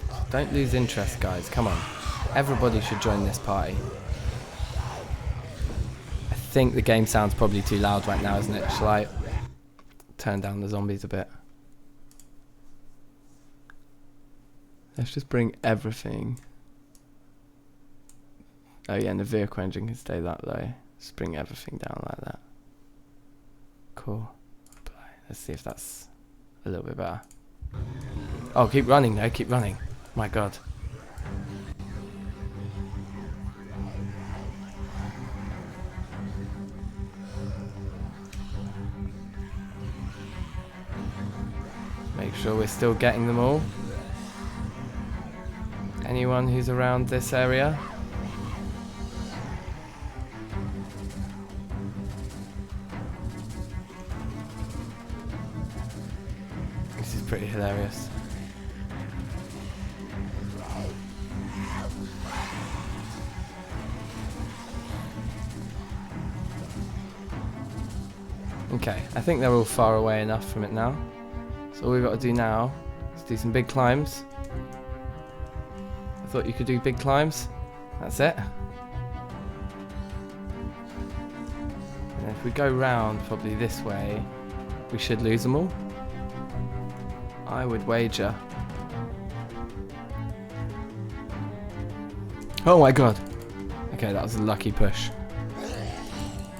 A: So don't lose interest, guys. Come on, everybody should join this party. I think the game sounds probably too loud right now, isn't it? Shall I turn down the zombies a bit? Let's just bring everything. Oh yeah, and the vehicle engine can stay that low. Just bring everything down like that. Cool. Let's see if that's a little bit better. Oh, keep running though, keep running. My god. Make sure we're still getting them all. Anyone who's around this area? This is pretty hilarious. Okay, I think they're all far away enough from it now. So all we've got to do now is do some big climbs. I thought you could do big climbs. That's it. And if we go round probably this way, we should lose them all. I would wager. Oh my god. Okay, that was a lucky push.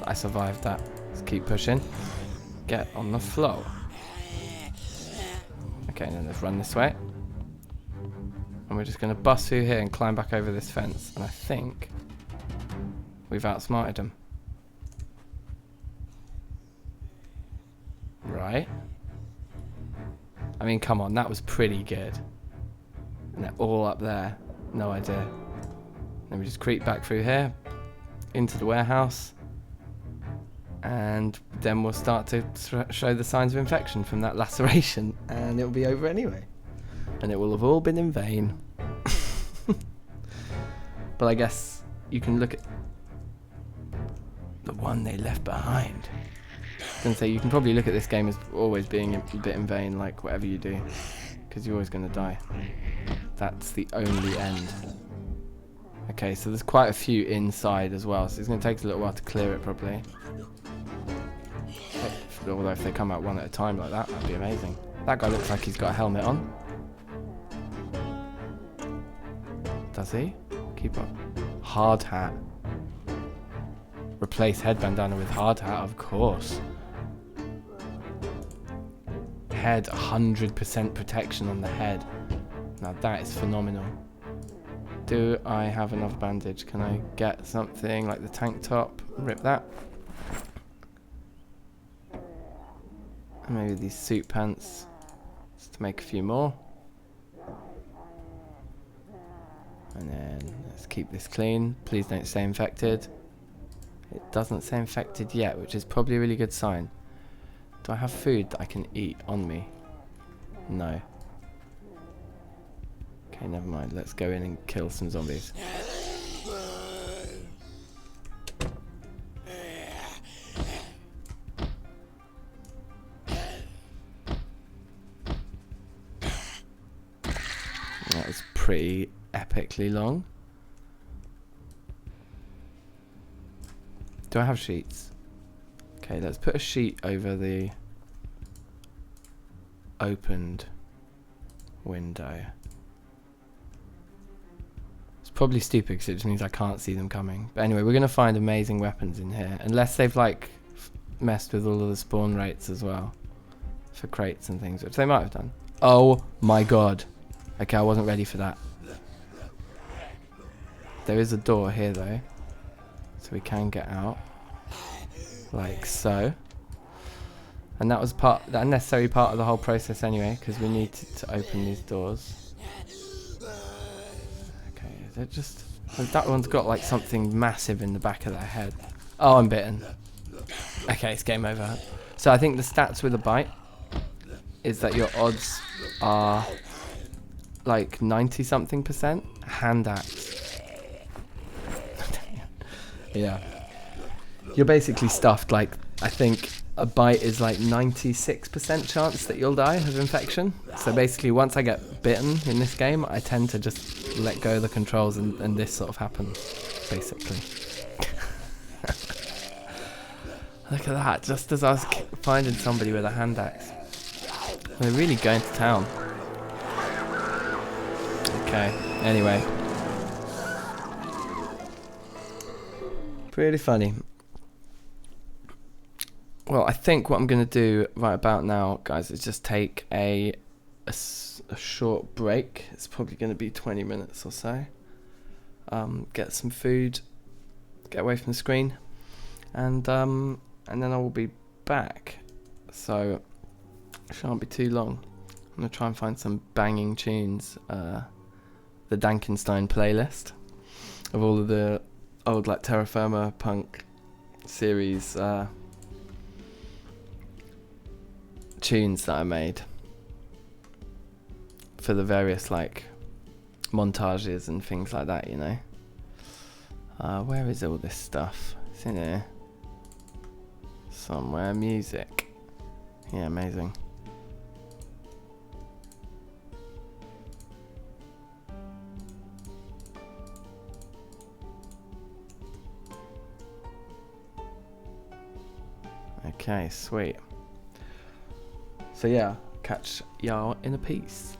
A: I survived that. Let's keep pushing. Get on the flow. Okay, and then let's run this way. And we're just going to bust through here and climb back over this fence. And I think we've outsmarted them. Right. I mean, come on, that was pretty good. And they're all up there. No idea. Then we just creep back through here into the warehouse. And then we'll start to show the signs of infection from that laceration. And it'll be over anyway. And it will have all been in vain. But I guess you can look at the one they left behind. And say you can probably look at this game as always being a bit in vain, like whatever you do, because you're always going to die. That's the only end. Okay, so there's quite a few inside as well, so it's going to take us a little while to clear it properly. Although if they come out one at a time like that, that'd be amazing. That guy looks like he's got a helmet on. Does he? Keep up. Hard hat. Replace head bandana with hard hat, of course. Head, 100% protection on the head. Now that is phenomenal. Do I have another bandage? Can I get something like the tank top? Rip that. And maybe these suit pants, just to make a few more. And then let's keep this clean. Please don't stay infected. It doesn't say infected yet, which is probably a really good sign. Do I have food that I can eat on me? No. Okay, never mind. Let's go in and kill some zombies. That was pretty epically long. Do I have sheets? Okay, let's put a sheet over the opened window. It's probably stupid because it just means I can't see them coming. But anyway, we're going to find amazing weapons in here. Unless they've like messed with all of the spawn rates as well. For crates and things, which they might have done. Oh my god. Okay, I wasn't ready for that. There is a door here though. So we can get out. Like so. And that was that unnecessary part of the whole process anyway, because we need to open these doors. Okay, they're just... that one's got like something massive in the back of their head. Oh, I'm bitten. Okay, it's game over. So I think the stats with a bite is that your odds are like 90-something%. Hand axe. Yeah. You're basically stuffed. Like, I think a bite is like 96% chance that you'll die of infection. So basically, once I get bitten in this game, I tend to just let go of the controls and this sort of happens, basically. Look at that, just as I was finding somebody with a hand axe. They're really going to town. Okay, anyway. Pretty funny. Well, I think what I'm going to do right about now, guys, is just take a short break. It's probably going to be 20 minutes or so. Get some food, get away from the screen, and then I will be back. So, it shan't be too long. I'm going to try and find some banging tunes. The DankNStein's playlist of all of the old like Terra Firma punk series tunes that I made for the various like montages and things like that, you know. Where is all this stuff? It's in here somewhere. Music. Yeah, amazing. Okay, sweet. So yeah, catch y'all in a piece.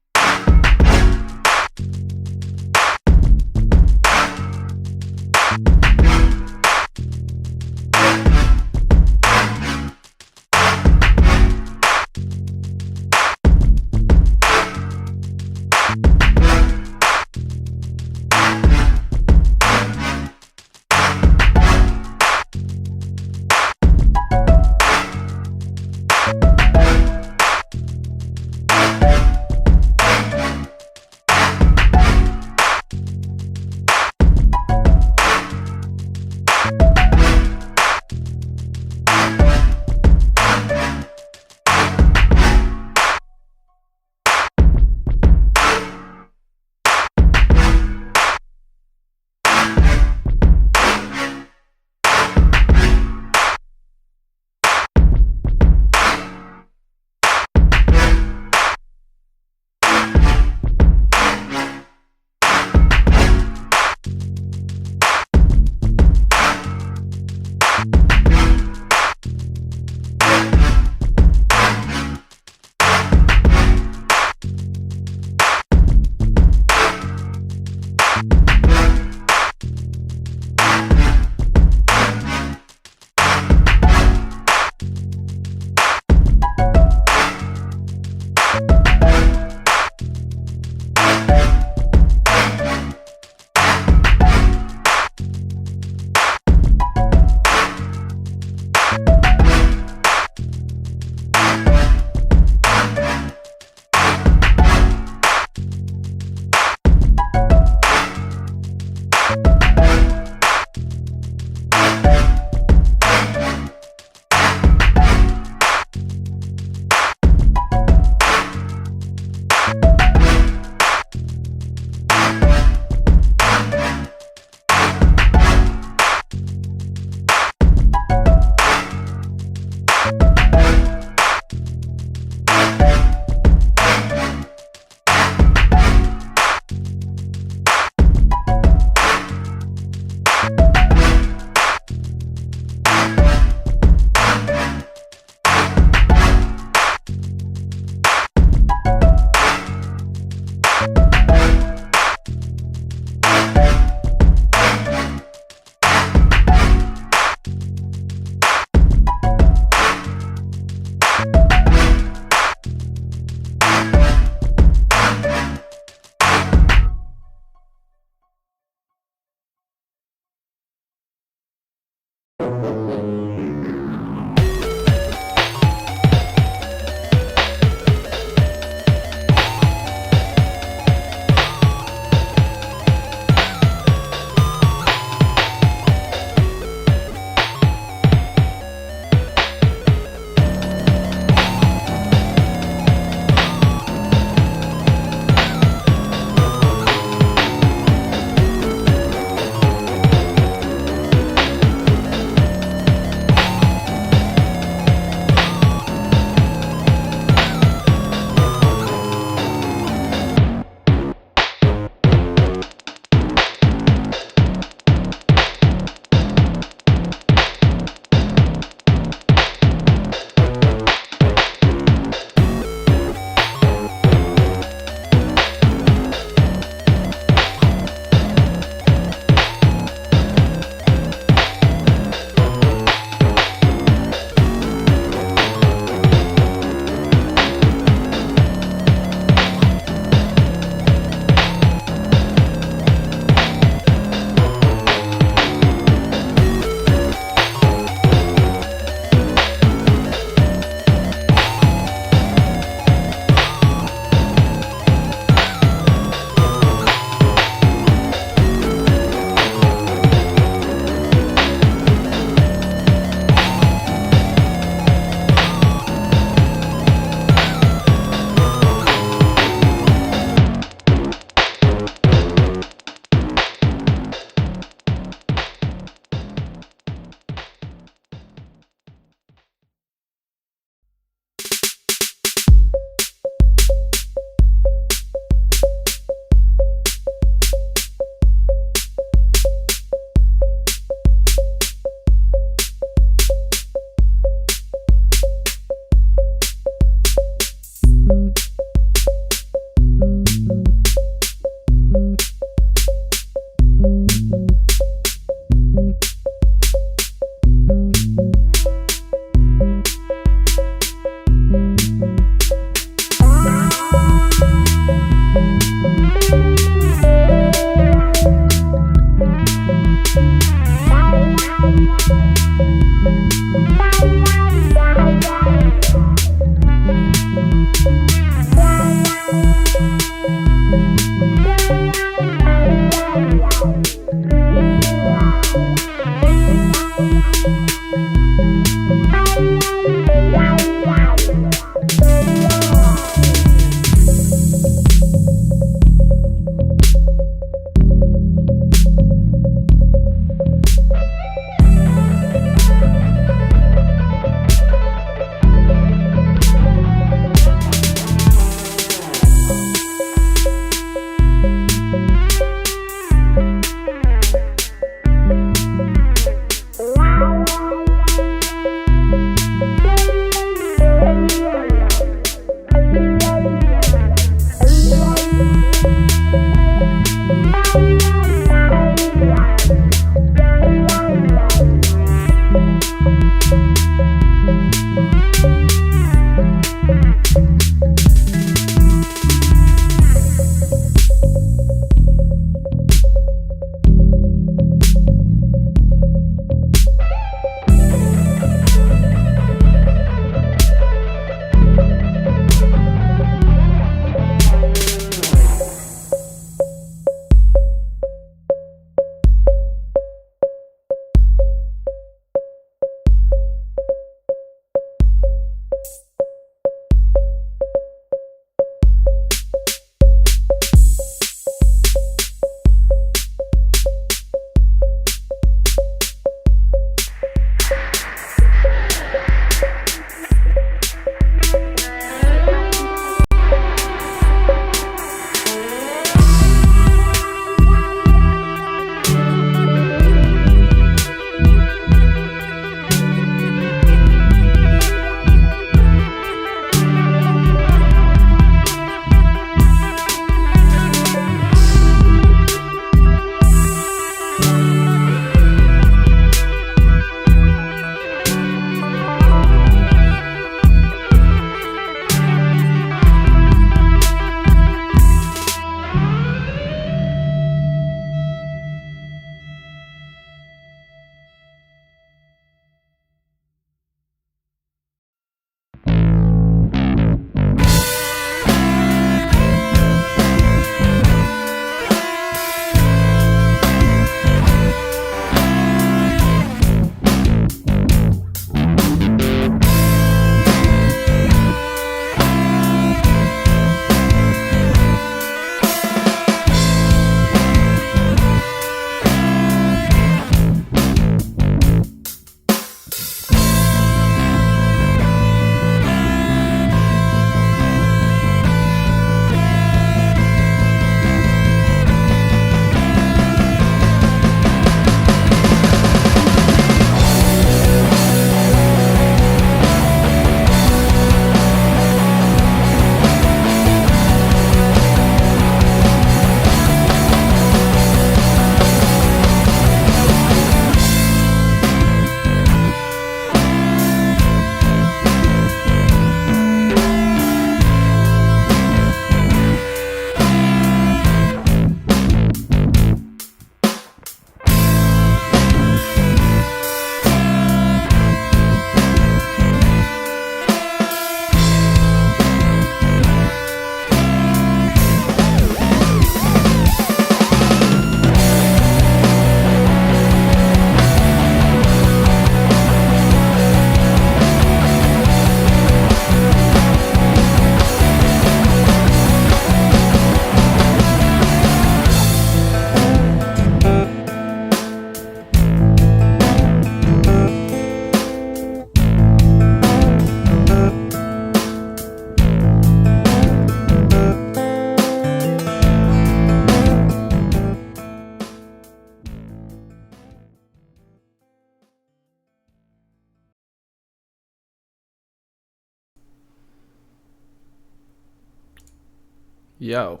A: Yo,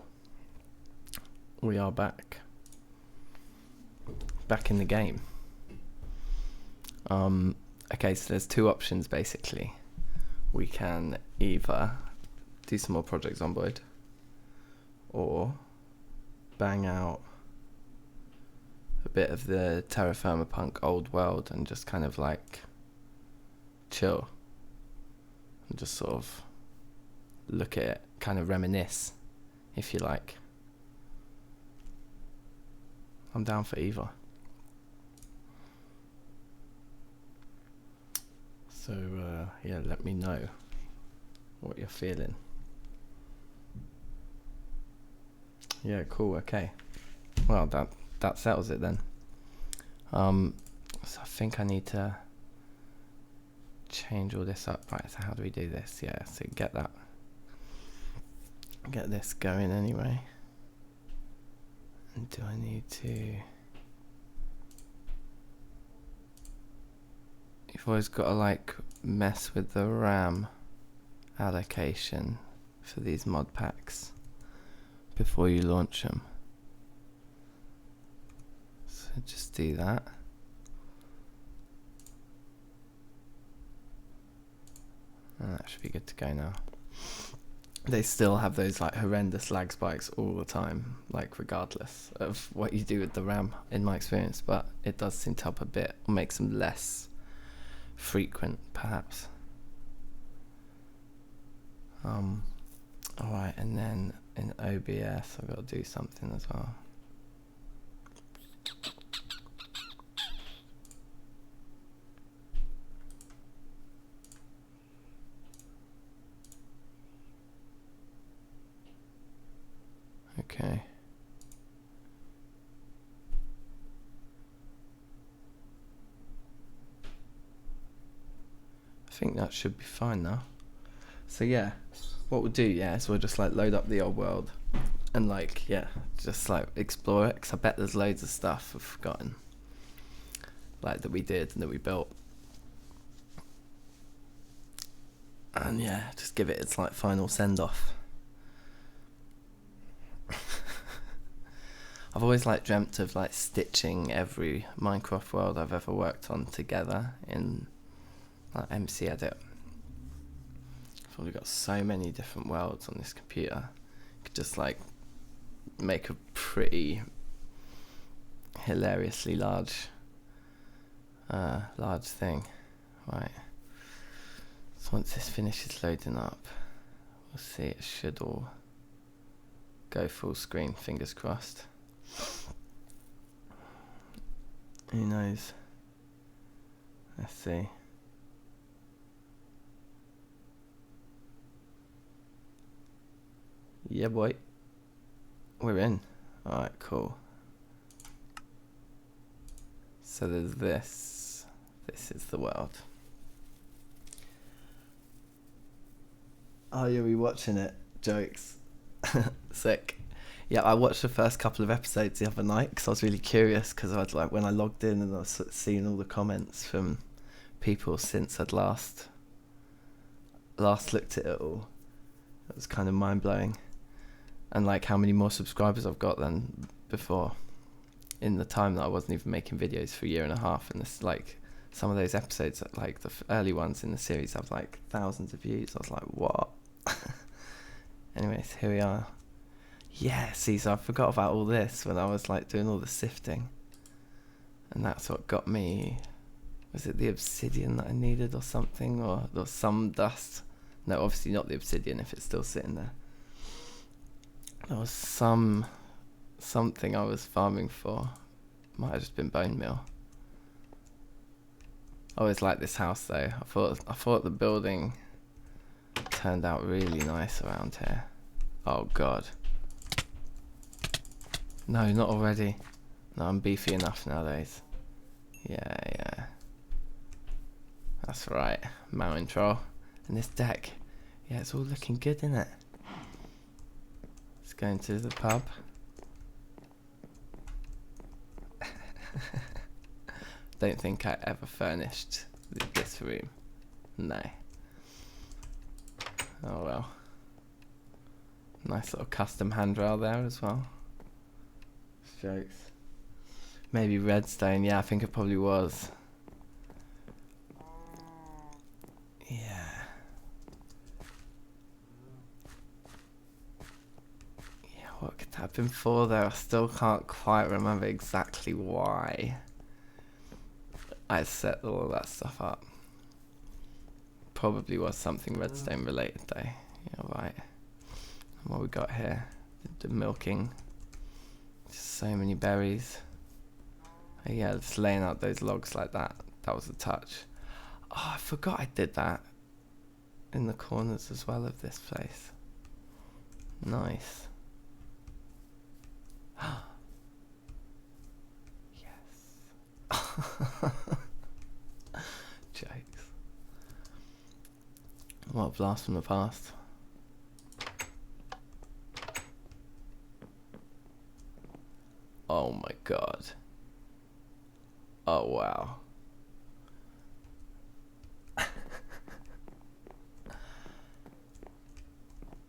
A: we are back in the game. Okay, so there's two options basically. We can either do some more Project Zomboid or bang out a bit of the Terra Firma Punk old world and just kind of like chill and just sort of look at it, kind of reminisce, if you like. I'm down for either. So yeah, let me know what you're feeling. Yeah, cool. Okay. Well, that settles it then. So I think I need to change all this up. Right. So how do we do this? Yeah. So get this going anyway. And do I need to? You've always got to like mess with the RAM allocation for these mod packs before you launch them. So just do that. And that should be good to go now. They still have those like horrendous lag spikes all the time, like regardless of what you do with the RAM in my experience, but it does seem to help a bit, or makes them less frequent perhaps. Alright, and then in OBS I've got to do something as well. Okay. I think that should be fine now. So yeah, what we'll do, yeah, is we'll just like load up the old world and like, yeah, just like explore it, because I bet there's loads of stuff I've forgotten, like that we did and that we built. And yeah, just give it its like final send off. I've always like dreamt of like stitching every Minecraft world I've ever worked on together in like MC Edit. I've already got so many different worlds on this computer. Could just like make a pretty hilariously large thing. Right. So once this finishes loading up, we'll see, it should all go full screen, fingers crossed. Who knows? Let's see. Yeah, boy. We're in. Alright, cool. So there's this. This is the world. Oh, you're rewatching it. Jokes. Sick. Yeah, I watched the first couple of episodes the other night because I was really curious, because I'd like, when I logged in and I was seeing all the comments from people since I'd last looked at it all. It was kind of mind blowing, and like how many more subscribers I've got than before, in the time that I wasn't even making videos for a year and a half. And this, like, some of those episodes, like the early ones in the series, have like thousands of views. I was like, what? Anyways, here we are. Yeah, see, so I forgot about all this when I was like doing all the sifting, and that's what got me. Was it the obsidian that I needed or something, or some dust? No, obviously not the obsidian if it's still sitting there. There was something I was farming for. Might have just been bone meal. I always liked this house though. I thought the building turned out really nice around here. Oh god. No, not already. No, I'm beefy enough nowadays. Yeah. That's right, mountain troll. And this deck, yeah, it's all looking good, isn't it? Let's go into the pub. Don't think I ever furnished this room. No. Oh well. Nice little custom handrail there as well. Jokes. Maybe redstone, yeah, I think it probably was. Yeah. Yeah, what could that have been for though? I still can't quite remember exactly why I set all of that stuff up. Probably was something redstone related though. Yeah, right. And what we got here? The milking. Just so many berries. Oh, yeah, just laying out those logs like that. That was a touch. Oh, I forgot I did that in the corners as well of this place. Nice. Yes. Jokes. What a blast from the past. Oh my god. Oh wow.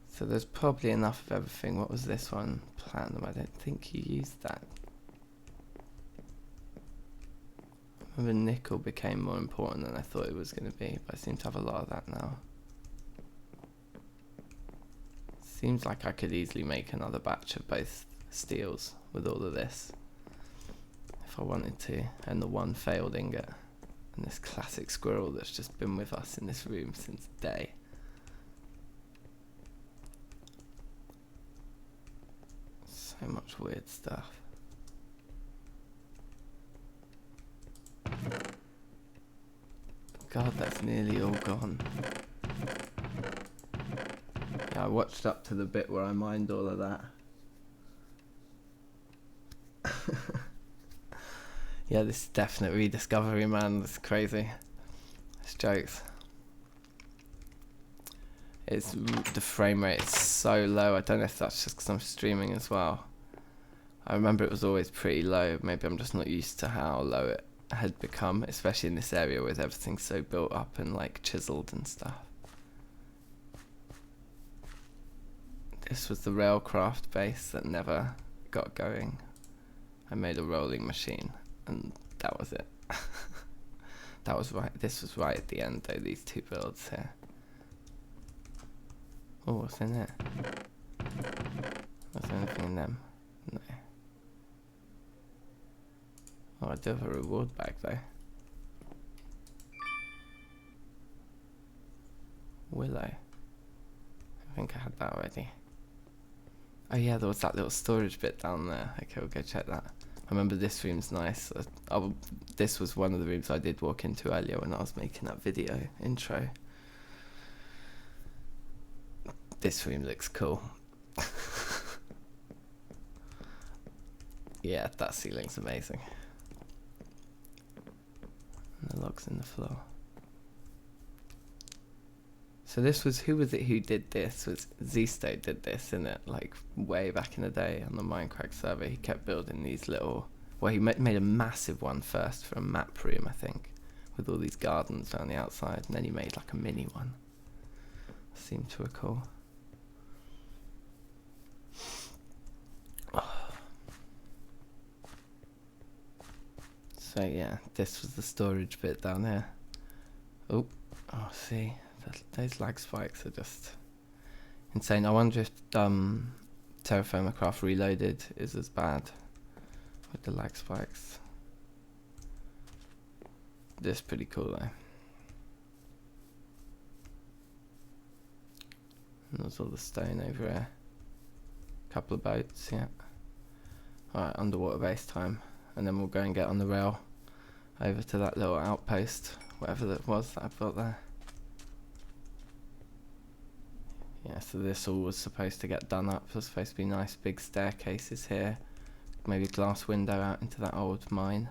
A: So there's probably enough of everything. What was this one? Platinum. I don't think you used that. I remember nickel became more important than I thought it was going to be, but I seem to have a lot of that now. Seems like I could easily make another batch of both steels with all of this if I wanted to, and the one failed ingot and this classic squirrel that's just been with us in this room since day. So much weird stuff. God, that's nearly all gone. Yeah, I watched up to the bit where I mined all of that. Yeah, this is definite rediscovery, man. That's crazy. It's jokes. It's the frame rate is so low. I don't know if that's just because I'm streaming as well. I remember it was always pretty low. Maybe I'm just not used to how low it had become, especially in this area with everything so built up and like chiseled and stuff. This was the railcraft base that never got going. I made a rolling machine and that was it. That was right. This was right at the end though, these two builds here. Oh, what's in there? Was there anything in them? No. Oh, I do have a reward bag though. Willow. I think I had that already. Oh yeah, there was that little storage bit down there. Okay, we'll go check that. I remember this room's nice. This was one of the rooms I did walk into earlier when I was making that video intro. This room looks cool. Yeah, that ceiling's amazing. And the logs in the floor. So this was, who was it who did this? Was Zisto did this, innit? Like way back in the day on the Minecraft server. He kept building these little, well he made a massive one first for a map room, I think, with all these gardens down the outside, and then he made like a mini one. I seem to recall. So yeah, this was the storage bit down here. Oh, see, those lag spikes are just insane. I wonder if Terraform Craft Reloaded is as bad with the lag spikes. This is pretty cool though. And there's all the stone over here. Couple of boats, yeah. Alright, underwater base time. And then we'll go and get on the rail over to that little outpost, whatever that was that I built there. Yeah, so this all was supposed to get done up. There's supposed to be nice big staircases here. Maybe a glass window out into that old mine.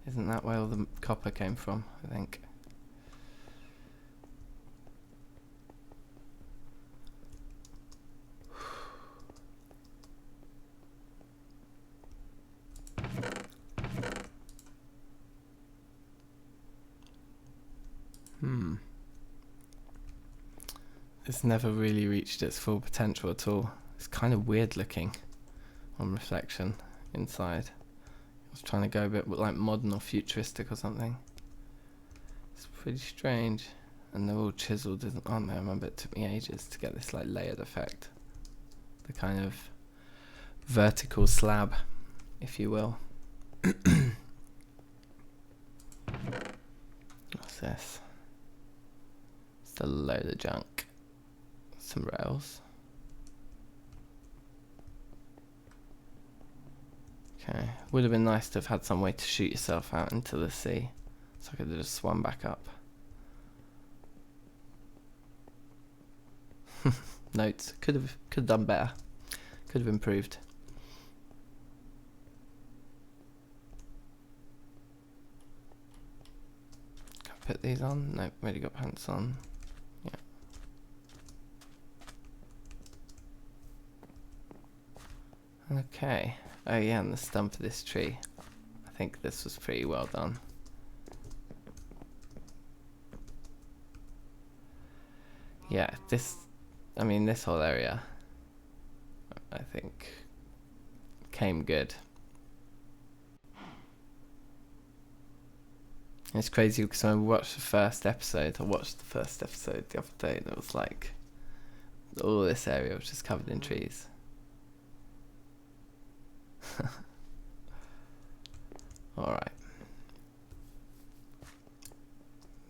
A: Isn't that where all the copper came from, I think? This never really reached its full potential at all. It's kind of weird looking on reflection inside. I was trying to go a bit like modern or futuristic or something. It's pretty strange. And they're all chiseled, aren't they? I remember it took me ages to get this like layered effect. The kind of vertical slab, if you will. What's this? It's a load of junk. Some rails. Okay, would have been nice to have had some way to shoot yourself out into the sea, so I could have just swum back up. Notes. Could have done better. Could have improved. Can I put these on? Nope, already got pants on. Yeah. Okay. Oh yeah, and the stump of this tree. I think this was pretty well done. Yeah, this whole area, I think, came good. It's crazy because when I watched the first episode, the other day, and it was like, all this area was just covered in trees. Alright.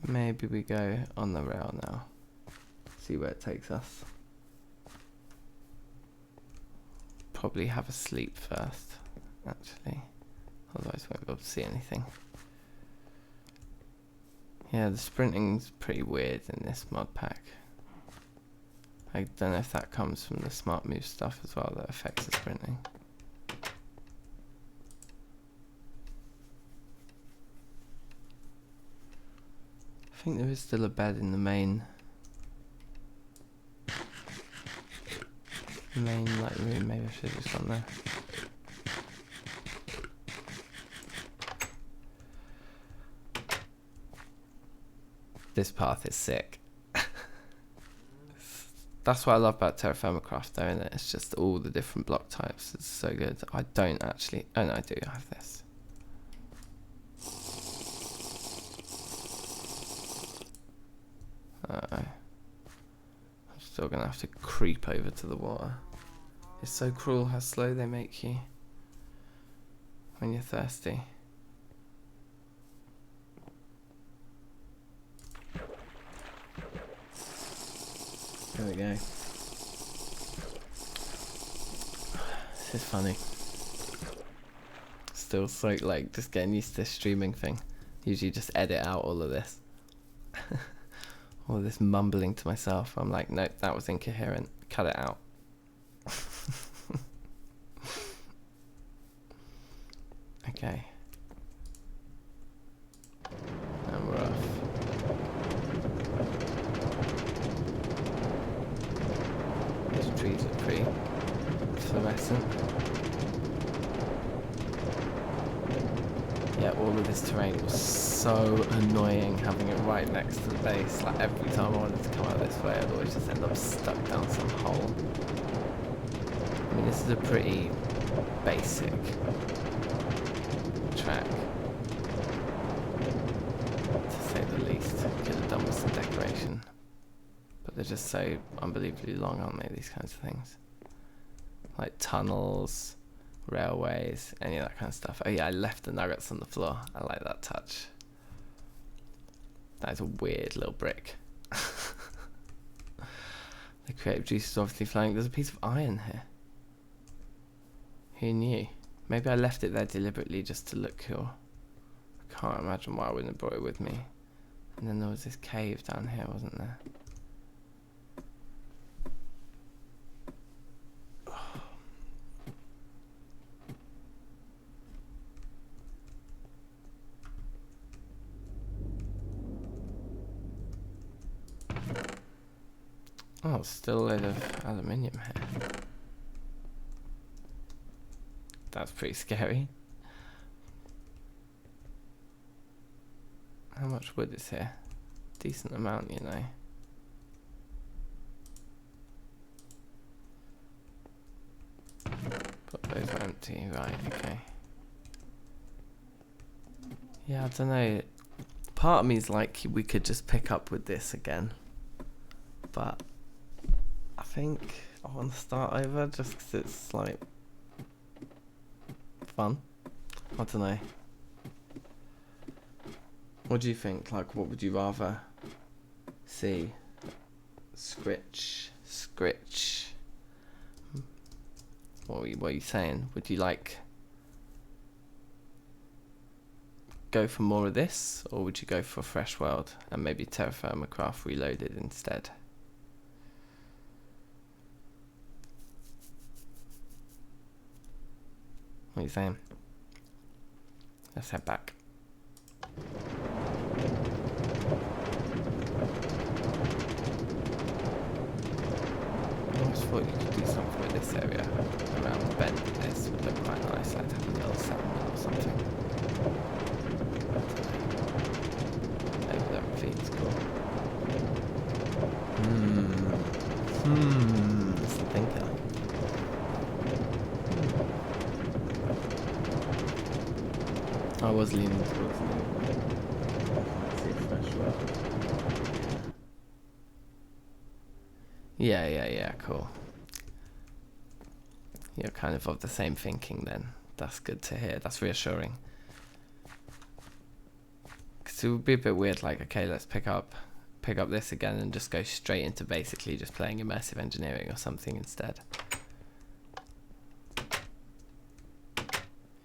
A: Maybe we go on the rail now. See where it takes us. Probably have a sleep first, actually. Otherwise we won't be able to see anything. Yeah, the sprinting's pretty weird in this mod pack. I don't know if that comes from the smart move stuff as well that affects the sprinting. I think there is still a bed in the main like room. Maybe I should have just gone there. This path is sick. That's what I love about Terra Firma Craft though, isn't it? It's just all the different block types. It's so good. I don't actually... Oh no, I do have this. I'm still gonna have to creep over to the water. It's so cruel how slow they make you when you're thirsty. There we go. This is funny. Still so like just getting used to this streaming thing. Usually just edit out all of this. All of this mumbling to myself. I'm like, nope, that was incoherent. Cut it out. Okay. And we're off. These trees are pretty fluorescent. Yeah, all of this terrain was so annoying having it right next to the base. Like every time I wanted to come out this way, I'd always just end up stuck down some hole. I mean, this is a pretty basic track, to say the least. Could have done with some decoration. But they're just so unbelievably long, aren't they, these kinds of things? Like tunnels, railways, any of that kind of stuff. Oh yeah, I left the nuggets on the floor. I like that touch. That is a weird little brick. The creative juice is obviously flowing. There's a piece of iron here. Who knew? Maybe I left it there deliberately just to look cool. I can't imagine why I wouldn't have brought it with me. And then there was this cave down here, wasn't there? Oh, still a load of aluminium here. That's pretty scary. How much wood is here? Decent amount, you know. Those are empty, right, okay. Yeah, I don't know. Part of me is like, we could just pick up with this again. But I think I want to start over just because it's like fun. I don't know. What do you think? Like, what would you rather see? Scritch. What are you saying? Would you like go for more of this, or would you go for Fresh World and maybe Terra Firma Craft Reloaded instead? What are you saying? Let's head back. I always thought you could do something with this area around the bend. This would look quite nice. I'd have a little settlement or something. Maybe that feels cool. That's the thinker. I was leaning towards the Fresh World. Yeah, cool. You're kind of the same thinking then. That's good to hear. That's reassuring. Because it would be a bit weird, like, okay, let's pick up this again and just go straight into basically just playing immersive engineering or something instead.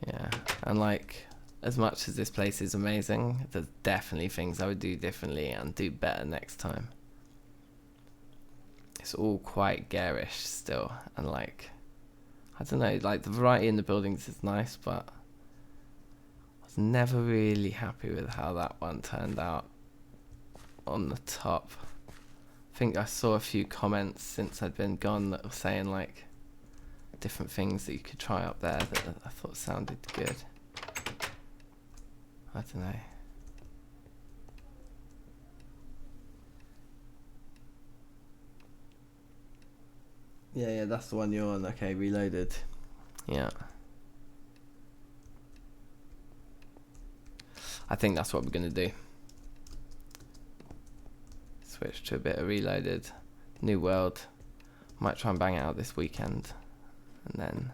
A: Yeah, and like, as much as this place is amazing, there's definitely things I would do differently and do better next time. It's all quite garish still, and like, I don't know, like the variety in the buildings is nice, but I was never really happy with how that one turned out on the top. I think I saw a few comments since I'd been gone that were saying like different things that you could try up there that I thought sounded good. I don't know. Yeah, that's the one you're on. Okay, Reloaded. Yeah. I think that's what we're going to do. Switch to a bit of Reloaded. New World. Might try and bang it out this weekend. And then,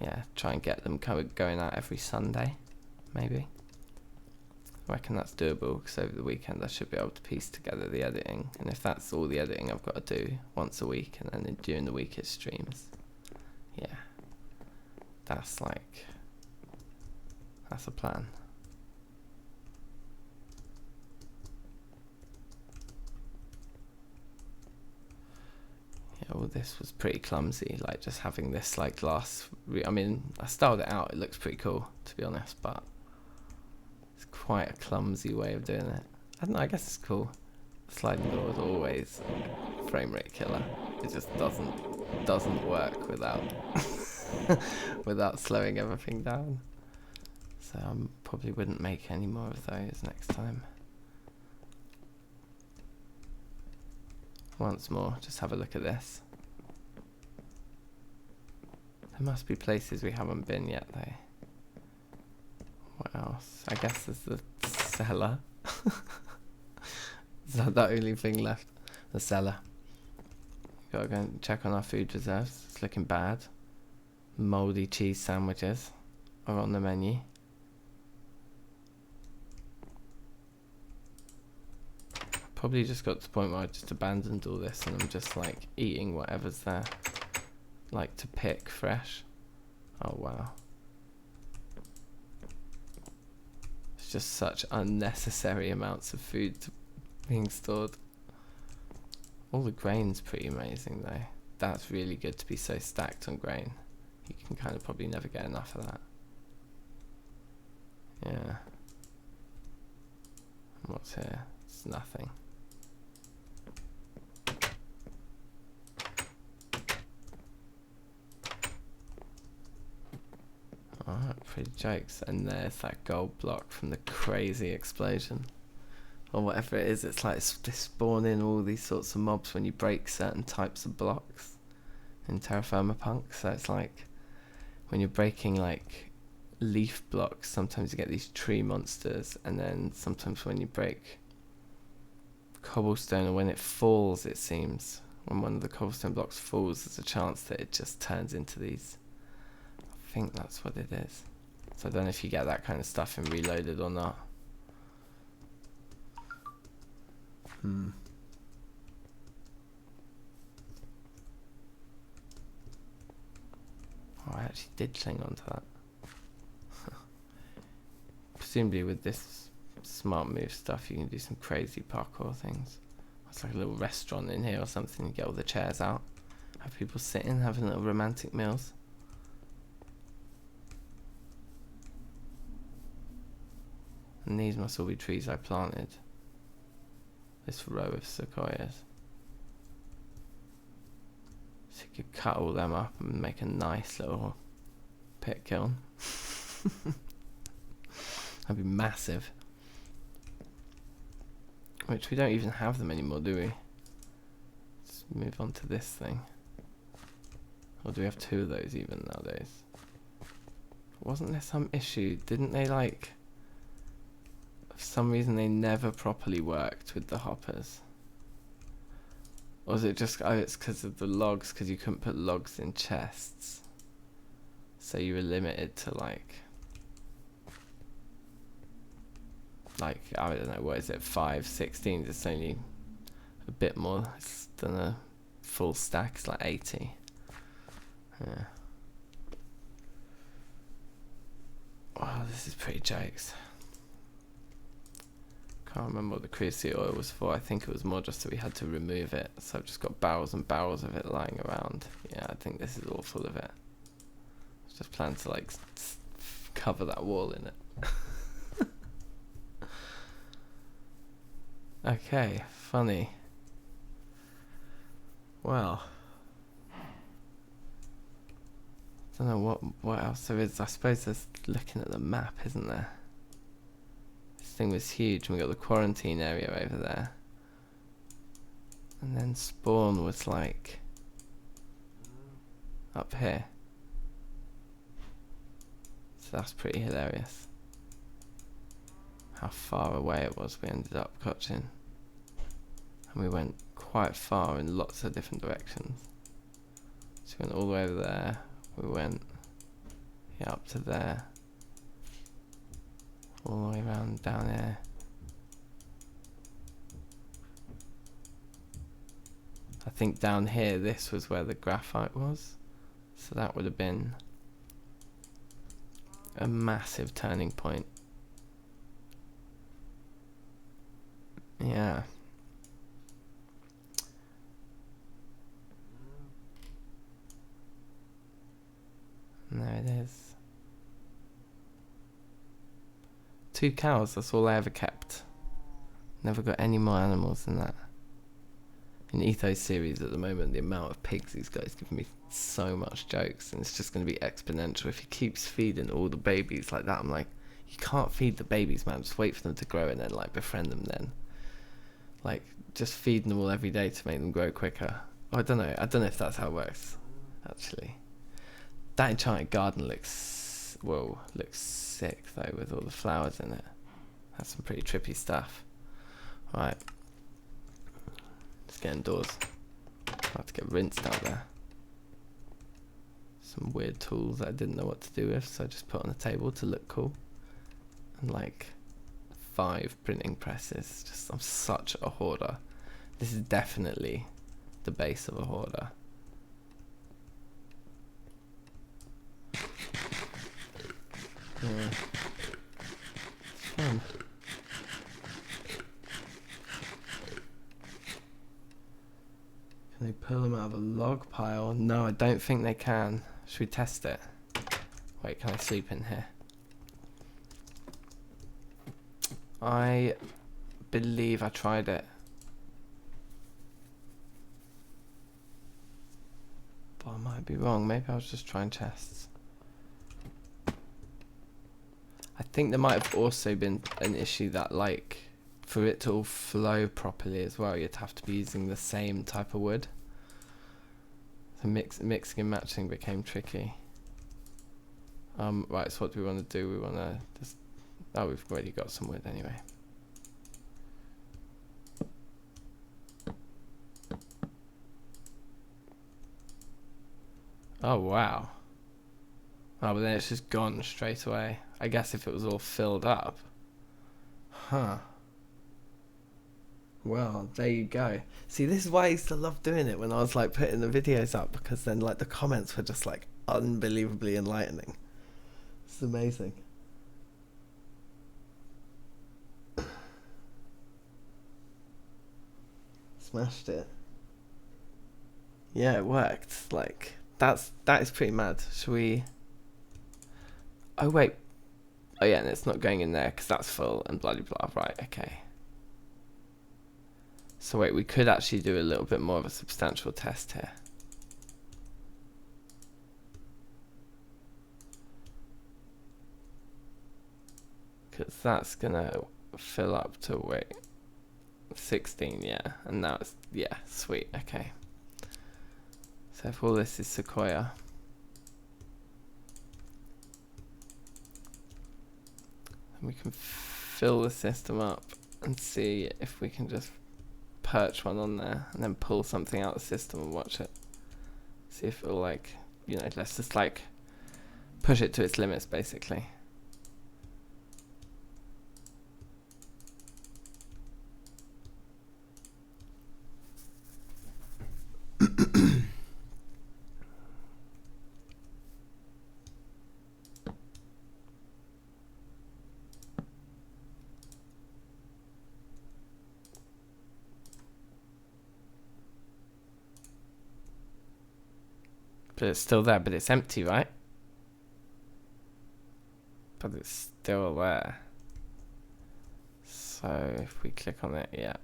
A: yeah, try and get them going out every Sunday, maybe. I reckon that's doable, because over the weekend I should be able to piece together the editing, and if that's all the editing I've got to do once a week, and then during the week it streams, yeah, that's a plan. Yeah, well, this was pretty clumsy, like just having this like glass, I mean, I styled it out, it looks pretty cool to be honest, but quite a clumsy way of doing it. I don't know, I guess it's cool. Sliding door is always a frame rate killer. It just doesn't work without without slowing everything down. So I probably wouldn't make any more of those next time. Once more, just have a look at this. There must be places we haven't been yet though. What else? I guess there's the cellar. Is that the only thing left? The cellar. Gotta go and check on our food reserves. It's looking bad. Mouldy cheese sandwiches are on the menu. Probably just got to the point where I just abandoned all this and I'm just like eating whatever's there. Like to pick fresh. Oh wow. Just such unnecessary amounts of food being stored. All the grain's pretty amazing though. That's really good to be so stacked on grain. You can kind of probably never get enough of that. Yeah. And what's here? It's nothing. Alright, pretty jokes. And there's that gold block from the crazy explosion. Or whatever it is, it's like they spawn in all these sorts of mobs when you break certain types of blocks in Terra Firma Punk. So it's like when you're breaking like leaf blocks, sometimes you get these tree monsters, and then sometimes when you break cobblestone, or when it falls, it seems, when one of the cobblestone blocks falls, there's a chance that it just turns into these. I think that's what it is. So I don't know if you get that kind of stuff in Reloaded or not. Oh, I actually did cling onto that. Presumably with this smart move stuff you can do some crazy parkour things. It's like a little restaurant in here or something. You get all the chairs out, have people sitting, having little romantic meals. And these must all be trees I planted. This row of sequoias. So you could cut all them up and make a nice little pit kiln. That'd be massive. Which we don't even have them anymore, do we? Let's move on to this thing. Or do we have two of those even nowadays? Wasn't there some issue? Didn't they like... For some reason they never properly worked with the hoppers? Or was it just... Oh, it's because of the logs, because you couldn't put logs in chests. So you were limited to like, I don't know, what is it, 5/16? It's only a bit more than a full stack. It's like 80. Yeah. Wow, this is pretty jokes. Can't remember what the creosote oil was for. I think it was more just that we had to remove it. So I've just got barrels and barrels of it lying around. Yeah, I think this is all full of it. I just plan to like cover that wall in it. Okay, funny. Well, don't know what else there is. I suppose there's looking at the map, isn't there? This thing was huge, and we got the quarantine area over there. And then spawn was like up here. So that's pretty hilarious. How far away it was we ended up catching. And we went quite far in lots of different directions. So we went all the way over there. We went up to there. All the way around down here. I think down here this was where the graphite was. So that would have been a massive turning point. Yeah. And there it is. 2 cows, that's all I ever kept. Never got any more animals than that. In Ethos series at the moment, the amount of pigs these guys give me so much jokes, and it's just going to be exponential. If he keeps feeding all the babies like that, I'm like, you can't feed the babies, man. Just wait for them to grow and then like befriend them then. Like, just feeding them all every day to make them grow quicker. Oh, I don't know if that's how it works, actually. That enchanted garden looks sick though, with all the flowers in it. That's some pretty trippy stuff. Right, let's get indoors. I have to get rinsed out there. Some weird tools that I didn't know what to do with, so I just put on the table to look cool. And like 5 printing presses. Just, I'm such a hoarder. This is definitely the base of a hoarder. Yeah. It's fun. Can they pull them out of a log pile? No, I don't think they can. Should we test it? Wait, can I sleep in here? I believe I tried it. But I might be wrong. Maybe I was just trying chests. I think there might have also been an issue that, like, for it to all flow properly as well, you'd have to be using the same type of wood. So mixing and matching became tricky. Right, so what do we want to do? We want to just... Oh, we've already got some wood anyway. Oh, wow. Oh, but then it's just gone straight away. I guess if it was all filled up. Huh. Well, there you go. See, this is why I used to love doing it when I was like putting the videos up, because then like the comments were just like unbelievably enlightening. It's amazing. Smashed it. Yeah, it worked. Like that is pretty mad. Should we? Oh wait. Oh yeah, and it's not going in there because that's full and blah blah blah. Right. Okay. So wait, we could actually do a little bit more of a substantial test here. Because that's gonna fill up to, wait, 16, yeah. And now it's, yeah, sweet, okay. So if all this is Sequoia, and we can fill the system up and see if we can just perch one on there and then pull something out of the system and watch it. See if it'll like, you know, let's just like push it to its limits basically. But it's still there, but it's empty, right? But it's still there. So if we click on it, yeah,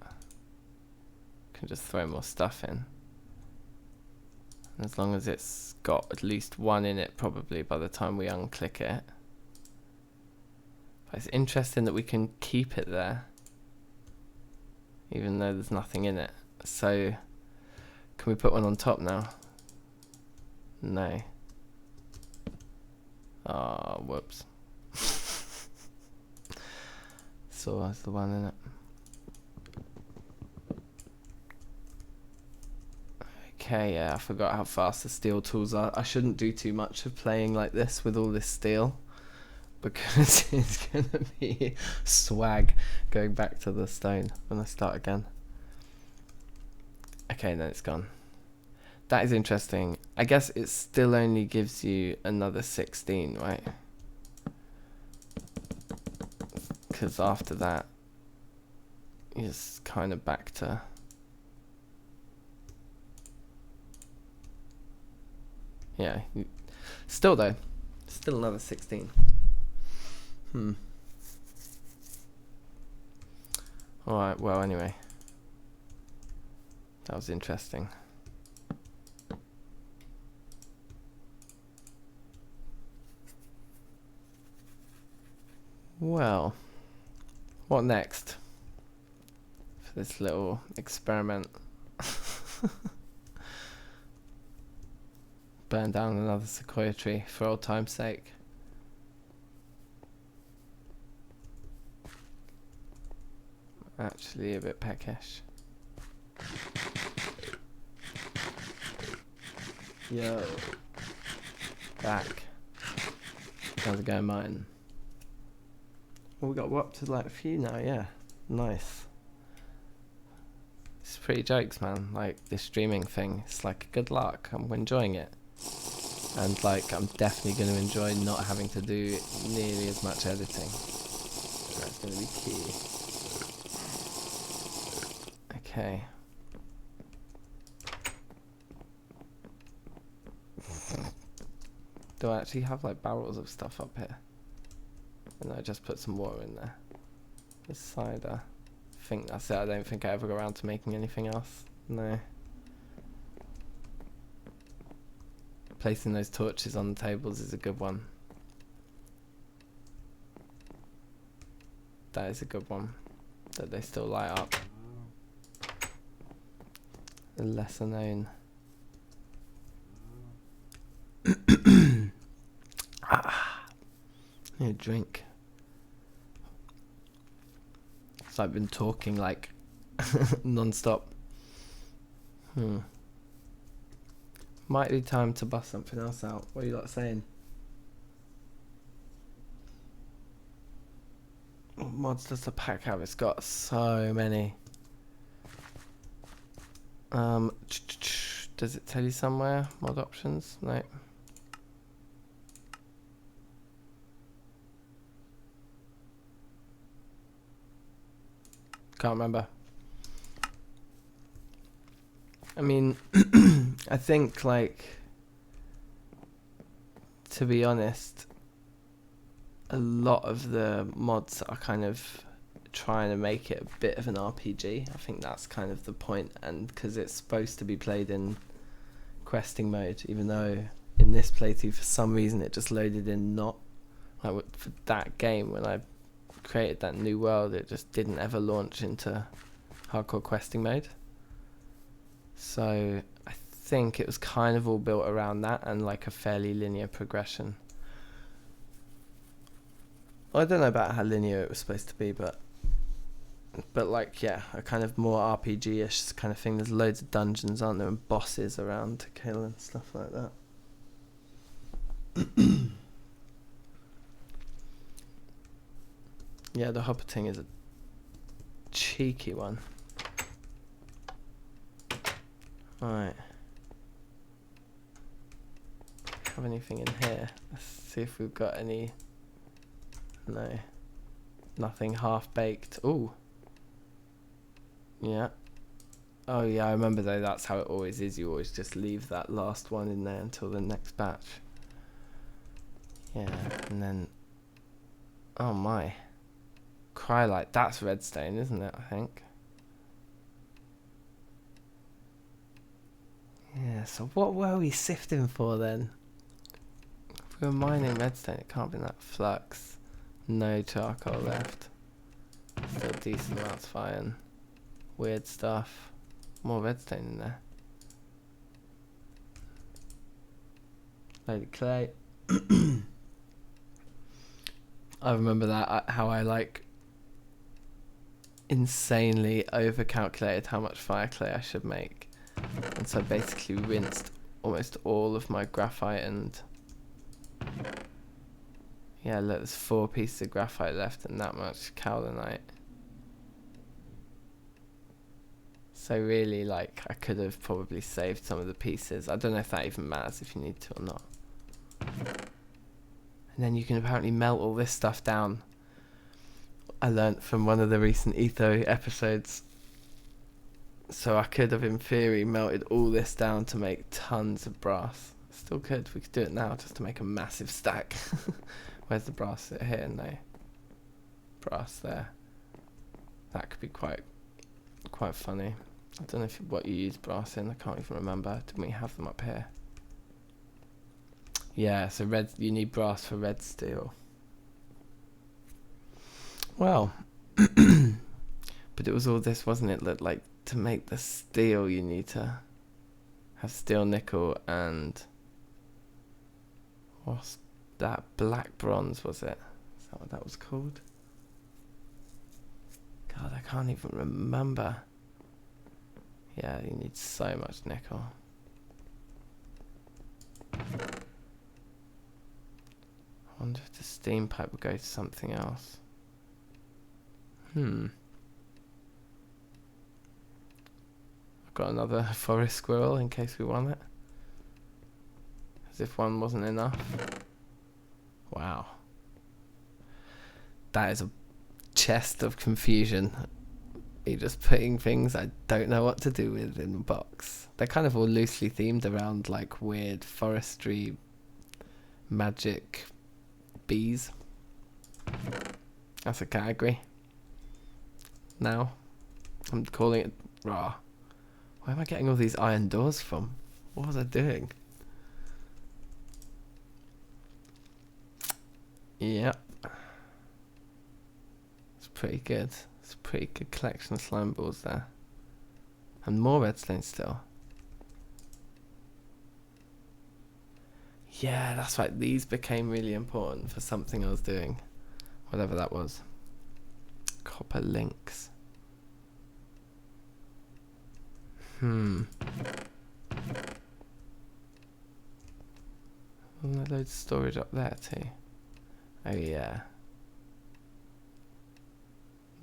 A: can just throw more stuff in. And as long as it's got at least one in it, probably by the time we unclick it. But it's interesting that we can keep it there, even though there's nothing in it. So can we put one on top now? No. Oh, whoops. So that's the one in it. Okay, yeah, I forgot how fast the steel tools are. I shouldn't do too much of playing like this with all this steel, because it's gonna be swag going back to the stone when I start again. Okay, then it's gone. That is interesting. I guess it still only gives you another 16, right? Because after that, it's kind of back to... Yeah. Still though, still another 16. Alright, well anyway. That was interesting. Well, what next for this little experiment? Burn down another sequoia tree for old time's sake. Actually a bit peckish. Yo. Back. How's it going, Martin? Well, we got up to like a few now, yeah. Nice. It's pretty jokes, man. Like this streaming thing, it's like good luck. I'm enjoying it. And like I'm definitely going to enjoy not having to do nearly as much editing. That's going to be key. Okay. Do I actually have like barrels of stuff up here? And I just put some water in there. This cider. I think that's it. I don't think I ever go around to making anything else. No. Placing those torches on the tables is a good one. That is a good one. That they still light up. A lesser known. Ah. Need a drink. So I've been talking like non-stop. Might be time to bust something else out. What are you lot saying? What mods does the pack have? It's got so many. Does it tell you somewhere? Mod options? No. Can't remember. I mean, I think, like, to be honest, a lot of the mods are kind of trying to make it a bit of an RPG. I think that's kind of the point, and because it's supposed to be played in questing mode, even though in this playthrough for some reason it just loaded in not. Like for that game, when I created that new world, it just didn't ever launch into hardcore questing mode. So I think it was kind of all built around that and like a fairly linear progression. I don't know about how linear it was supposed to be, but like, yeah, a kind of more RPG-ish kind of thing. There's loads of dungeons, aren't there, and bosses around to kill and stuff like that. Yeah, the hopper thing is a cheeky one. Alright. Have anything in here? Let's see if we've got any. No. Nothing half-baked. Ooh. Yeah. Oh yeah, I remember though, that's how it always is. You always just leave that last one in there until the next batch. Yeah, and then... Oh my. Cryolite, that's redstone, isn't it, I think? Yeah, so what were we sifting for then? If we were mining redstone, it can't be that flux. No charcoal left. Still decent amounts of iron. Weird stuff. More redstone in there. Loaded clay. I remember that, how I like insanely overcalculated how much fire clay I should make. And so I basically rinsed almost all of my graphite and... Yeah, look, there's 4 pieces of graphite left and that much kaolinite. So really, like, I could have probably saved some of the pieces. I don't know if that even matters if you need to or not. And then you can apparently melt all this stuff down. I learnt from one of the recent Etho episodes. So I could have, in theory, melted all this down to make tons of brass. Still could. We could do it now just to make a massive stack. Where's the brass? Is it here? No. Brass there. That could be quite funny. I don't know what you use brass in. I can't even remember. Didn't we have them up here? Yeah, so red. You need brass for red steel. Well, but it was all this, wasn't it? That, like, to make the steel, you need to have steel, nickel, and what's that? Black bronze, was it? Is that what that was called? God, I can't even remember. Yeah, you need so much nickel. I wonder if the steam pipe would go to something else. I've got another forest squirrel in case we want it. As if one wasn't enough. Wow. That is a chest of confusion. You're just putting things I don't know what to do with in a box. They're kind of all loosely themed around like weird forestry magic bees. That's a category. Now I'm calling it raw. Where am I getting all these iron doors from? What was I doing? Yep. It's pretty good. It's a pretty good collection of slime balls there. And more redstone still. Yeah, that's right. These became really important for something I was doing. Whatever that was. Copper links. Wasn't there loads of storage up there too? Oh yeah.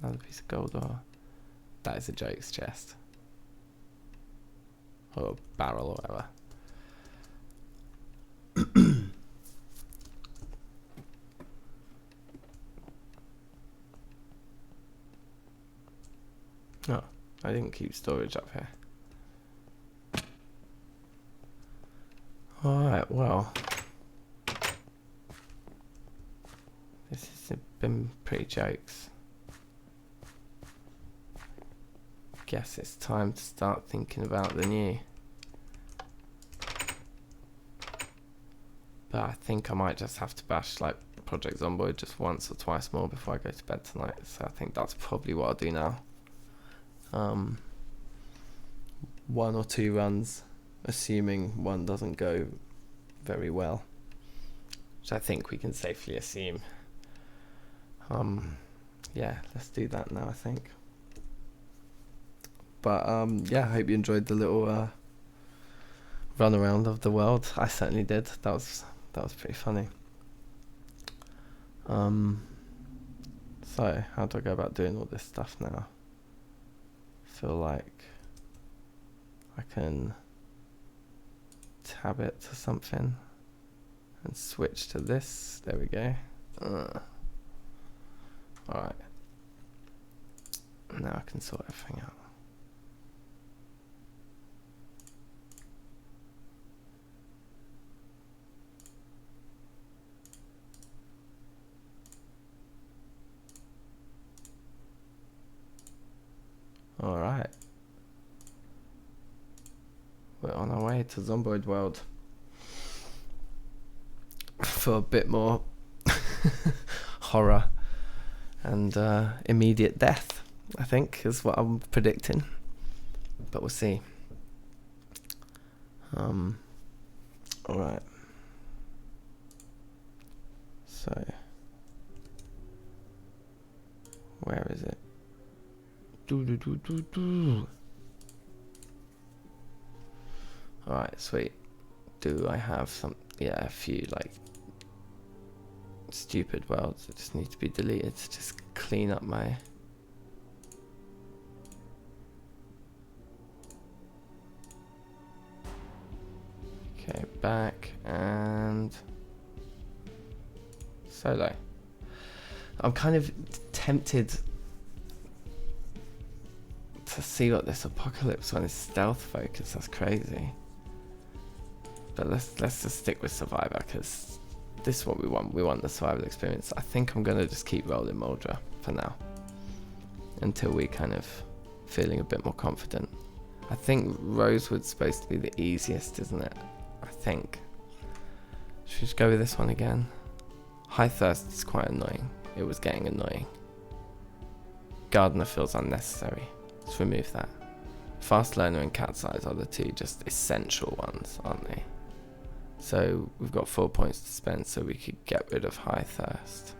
A: Another piece of gold ore. That is a jokes chest. Or a barrel or whatever. Oh, I didn't keep storage up here. Alright, well. This has been pretty jokes. Guess it's time to start thinking about the new. But I think I might just have to bash like Project Zomboid just once or twice more before I go to bed tonight. So I think that's probably what I'll do now. 1 or 2 runs, assuming one doesn't go very well, which I think we can safely assume. Yeah, let's do that now, I think. But yeah, I hope you enjoyed the little run around of the world. I certainly did. That was pretty funny. So how do I go about doing all this stuff now? Feel like I can tab it to something and switch to this. There we go. Alright. Now I can sort everything out. Alright. We're on our way to Zomboid World. For a bit more horror and immediate death, I think, is what I'm predicting. But we'll see. Alright. So, where is it? Alright, sweet. Do I have some? Yeah, a few like stupid worlds that just need to be deleted to just clean up my. Okay, back and solo. I'm kind of tempted to see what this apocalypse one is stealth focus. That's crazy. But let's just stick with survivor because this is what we want. We want the survival experience. I think I'm gonna just keep rolling Moldra for now until we kind of feeling a bit more confident. I think Rosewood's supposed to be the easiest, isn't it? I think. Should we just go with this one again? High Thirst is quite annoying. It was getting annoying. Gardener feels unnecessary. Let's remove that. Fast Learner and Cat's Eyes are the two just essential ones, aren't they? So we've got 4 points to spend, so we could get rid of High Thirst.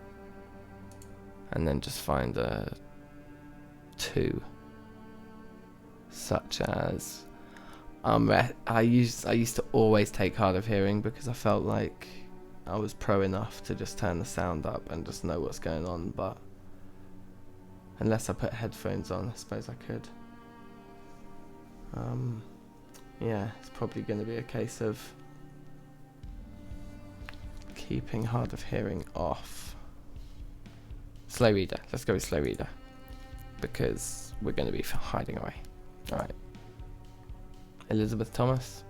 A: And then just find a 2. Such as I used to always take Hard of Hearing because I felt like I was pro enough to just turn the sound up and just know what's going on, but unless I put headphones on, I suppose I could. Yeah, it's probably going to be a case of keeping Hard of Hearing off. Slow Reader. Let's go with Slow Reader because we're going to be hiding away. Alright. Elizabeth Thomas.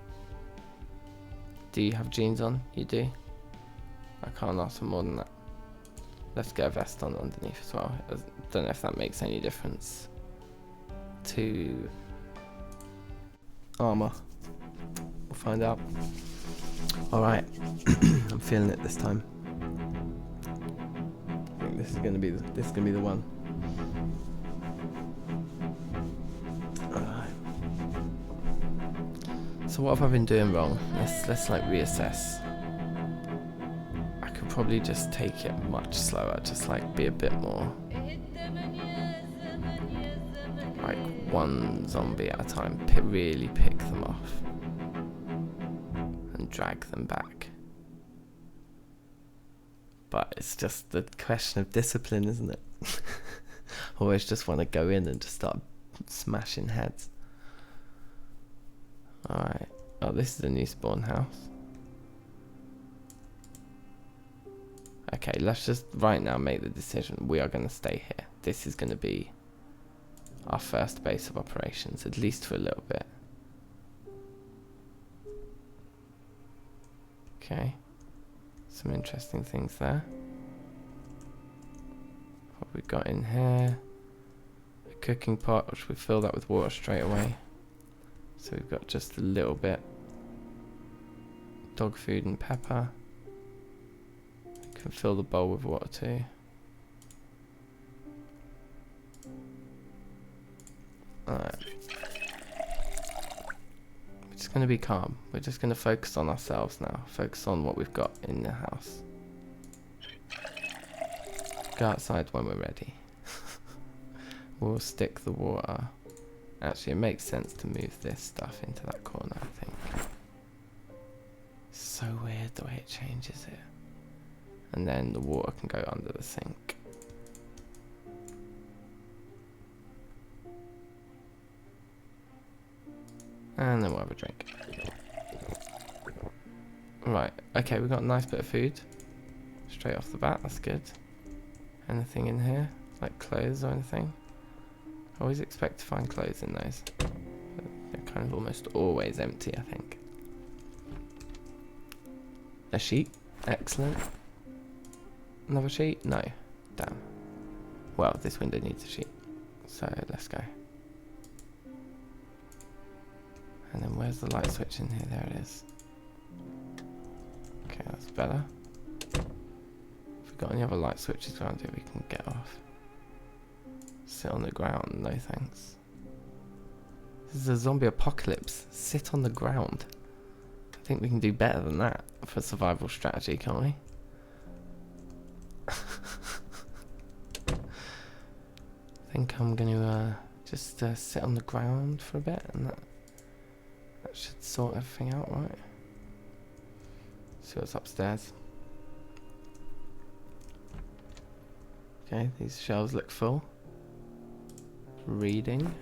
A: Do you have jeans on? You do? I can't ask for more than that. Let's get a vest on underneath as well. I don't know if that makes any difference to armor. We'll find out. Alright. I'm feeling it this time. I think this is gonna be the one. Alright. So what have I been doing wrong? Let's like reassess. probably just take it much slower, just like be a bit more like one zombie at a time, really pick them off and drag them back. But it's just the question of discipline, isn't it? Always just want to go in and just start smashing heads. Alright, oh, this is a new spawn house. Okay, let's just right now make the decision. We are going to stay here. This is going to be our first base of operations, at least for a little bit. Okay, some interesting things there. What we got in here? A cooking pot, which we filled up with water straight away. So we've got just a little bit. Dog food and pepper. We can fill the bowl with water too. Alright. We're just going to be calm. We're just going to focus on ourselves now. Focus on what we've got in the house. Go outside when we're ready. We'll stick the water. Actually, it makes sense to move this stuff into that corner, I think. So weird the way it changes it. And then the water can go under the sink. And then we'll have a drink. Right, okay, we've got a nice bit of food. Straight off the bat, that's good. Anything in here? Like clothes or anything? I always expect to find clothes in those. But they're kind of almost always empty, I think. A sheet, excellent. Another sheet? No, damn. Well, this window needs a sheet. So let's go. And then where's the light switch in here? There it is. Okay, that's better. If we've got any other light switches around here we can get off. Sit on the ground, no thanks. This is a zombie apocalypse. Sit on the ground. I think we can do better than that for survival strategy, can't we? I think I'm going to just sit on the ground for a bit, and that should sort everything out, right? See what's upstairs. Okay, these shelves look full. Reading.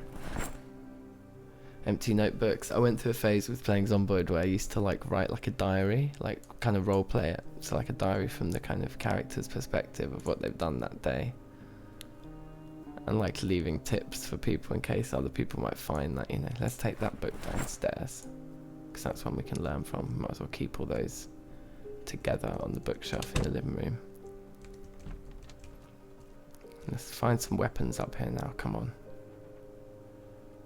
A: Empty notebooks. I went through a phase with playing Zomboid where I used to like write like a diary, like kind of role play it. So like a diary from the kind of character's perspective of what they've done that day. And like leaving tips for people in case other people might find that, you know, let's take that book downstairs. Because that's one we can learn from. Might as well keep all those together on the bookshelf in the living room. Let's find some weapons up here now, come on.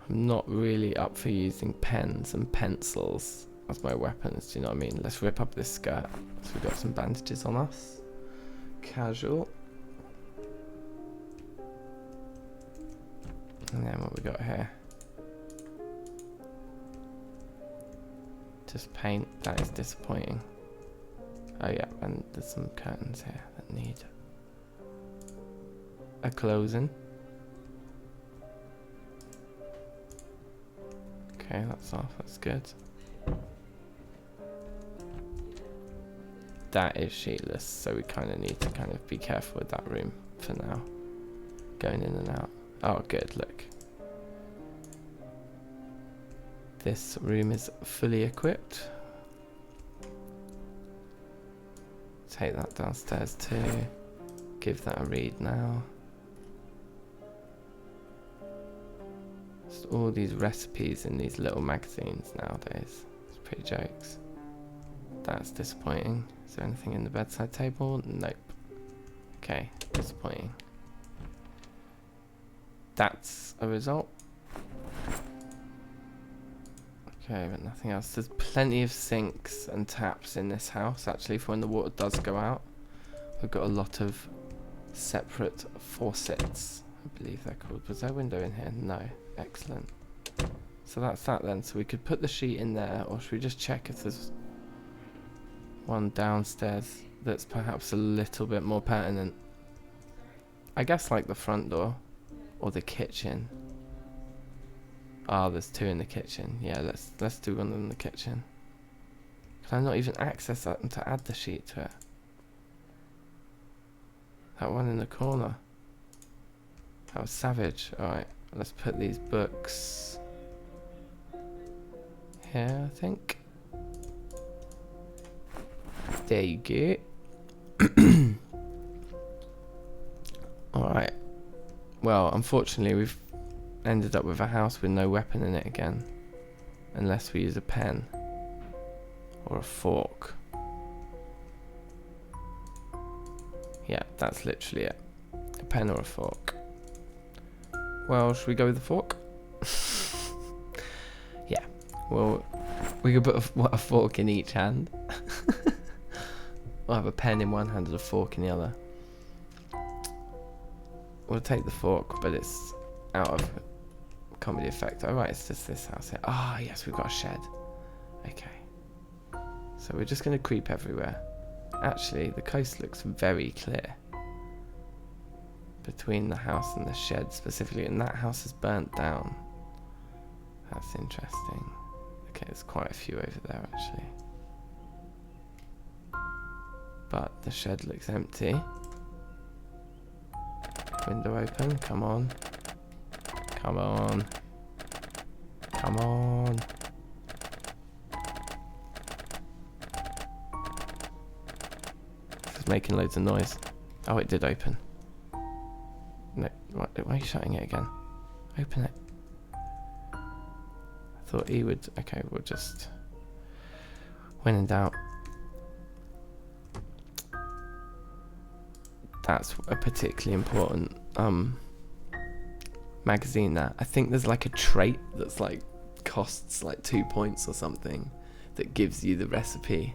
A: I'm not really up for using pens and pencils as my weapons, do you know what I mean? Let's rip up this skirt. So we've got some bandages on us. Casual. And then what we got here? Just paint, that is disappointing. Oh yeah, and there's some curtains here that need a closing. Okay, that's off, that's good. That is sheetless, so we kind of need to kind of be careful with that room for now. Going in and out. Oh good, look. This room is fully equipped. Take that downstairs too. Give that a read now. Just all these recipes in these little magazines nowadays. It's pretty jokes. That's disappointing. Is there anything in the bedside table? Nope. Okay, disappointing. That's a result. Okay, but nothing else. There's plenty of sinks and taps in this house, actually, for when the water does go out. We've got a lot of separate faucets, I believe they're called. Was there a window in here? No. Excellent. So that's that then. So we could put the sheet in there, or should we just check if there's one downstairs? that's perhaps a little bit more pertinent. I guess like the front door or the kitchen. Ah, there's 2 in the kitchen. Yeah, let's do one in the kitchen. Can I not even access that to add the sheet to it? That one in the corner. That was savage. Alright, let's put these books here, I think. There you go. Alright. Well, unfortunately we've ended up with a house with no weapon in it again. Unless we use a pen. Or a fork. Yeah, that's literally it. A pen or a fork. Well, should we go with the fork? Yeah. Well, we could put a fork in each hand. We'll have a pen in one hand and a fork in the other. We'll take the fork, but it's out of comedy effect. Oh right, it's just this house here. Ah, yes, we've got a shed. Okay. So we're just going to creep everywhere. Actually, the coast looks very clear. Between the house and the shed specifically, and that house is burnt down. That's interesting. Okay, there's quite a few over there actually. But the shed looks empty. Window open, come on. Come on. Come on. It's making loads of noise. Oh, it did open. No, why are you shutting it again? Open it. I thought he would. Okay, we'll just. When in doubt. That's a particularly important magazine there. I think there's like a trait that's like costs like 2 points or something that gives you the recipe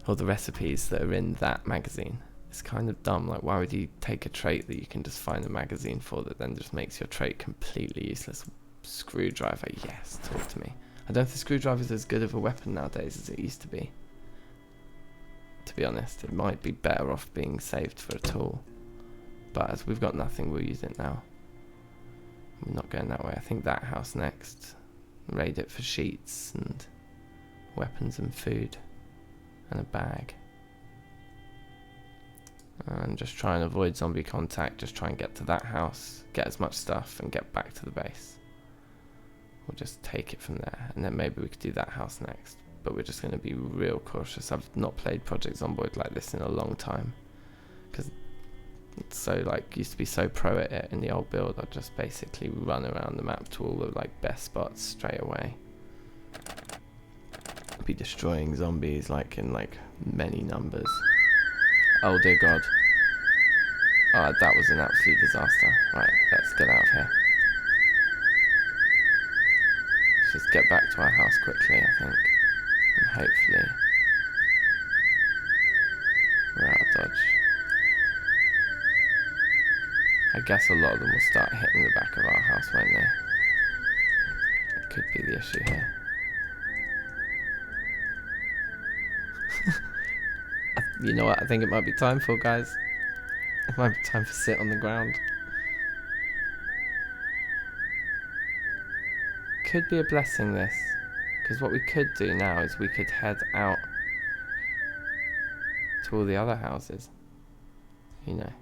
A: or the recipes that are in that magazine. It's kind of dumb. Like, why would you take a trait that you can just find a magazine for that then just makes your trait completely useless? Screwdriver, yes, talk to me. I don't think screwdriver's as good of a weapon nowadays as it used to be. To be honest, it might be better off being saved for a tool. But as we've got nothing, we'll use it now. We're not going that way. I think that house next. Raid it for sheets and weapons and food. And a bag. And just try and avoid zombie contact. Just try and get to that house. Get as much stuff and get back to the base. We'll just take it from there. And then maybe we could do that house next. But we're just going to be real cautious. I've not played Project Zomboid like this in a long time. Because it's so like, used to be so pro at it in the old build. I'd just basically run around the map to all the like best spots straight away. Be destroying zombies like in like many numbers. Oh dear god. Oh, that was an absolute disaster. Right, let's get out of here. Let's just get back to our house quickly, I think. And hopefully we're out of dodge. I guess a lot of them will start hitting the back of our house, won't they? It could be the issue here. You know what I think it might be time for, guys? It might be time for sit on the ground. Could be a blessing, this. Because what we could do now is we could head out to all the other houses. You know.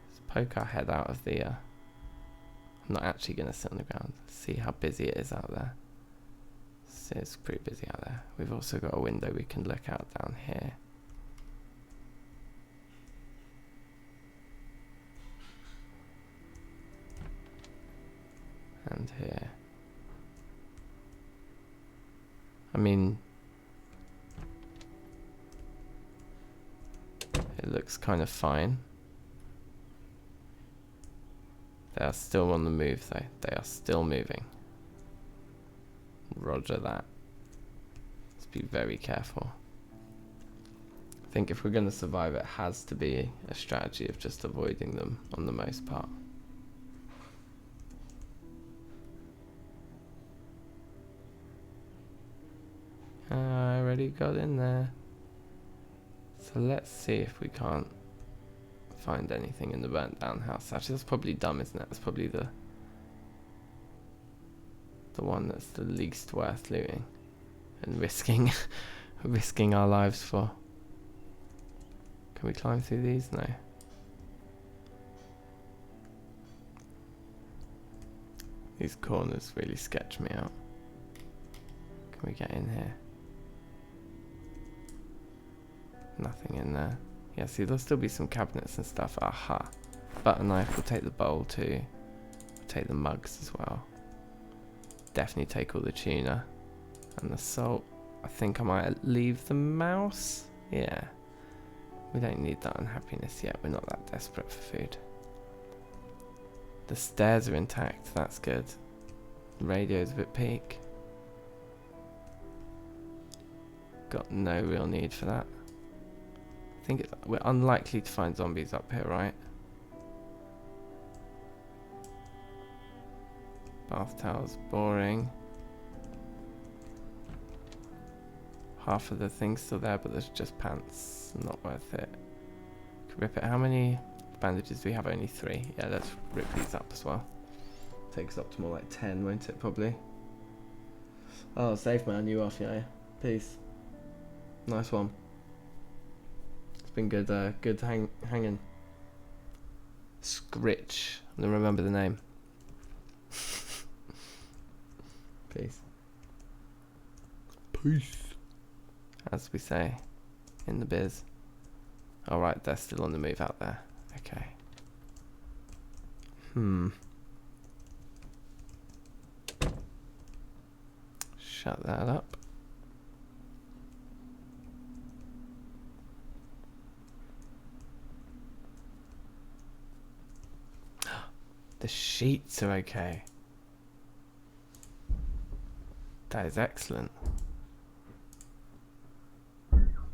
A: Let's poke our head out of the... I'm not actually going to sit on the ground. See how busy it is out there. It's pretty busy out there. We've also got a window we can look out down here. And here. I mean, it looks kind of fine. They are still on the move though. They are still moving. Roger that. Let's be very careful. I think if we're going to survive, it has to be a strategy of just avoiding them on the most part. I already got in there. So let's see if we can't find anything in the burnt down house. Actually, that's probably dumb, isn't it? That's probably the one that's the least worth looting and risking risking our lives for. Can we climb through these? No. These corners really sketch me out. Can we get in here? Nothing in there. Yeah, see, there'll still be some cabinets and stuff. Aha. Butter knife, we'll take the bowl too. We'll take the mugs as well. Definitely take all the tuna. And the salt. I think I might leave the mouse. Yeah. We don't need that unhappiness yet. We're not that desperate for food. The stairs are intact. That's good. The radio's a bit peak. Got no real need for that. I think we're unlikely to find zombies up here, right? Bath towels, boring. Half of the thing's still there, but there's just pants. Not worth it. Could rip it. How many bandages do we have? Only 3. Yeah, let's rip these up as well. Takes up to more like 10, won't it? Probably. Oh, safe man, you off, yeah. Peace. Nice one. It's been good. Good hanging. Scritch. I'm gonna remember the name. Peace. Peace. As we say in the biz. Alright, they're still on the move out there. Okay. Shut that up. The sheets are okay. That is excellent.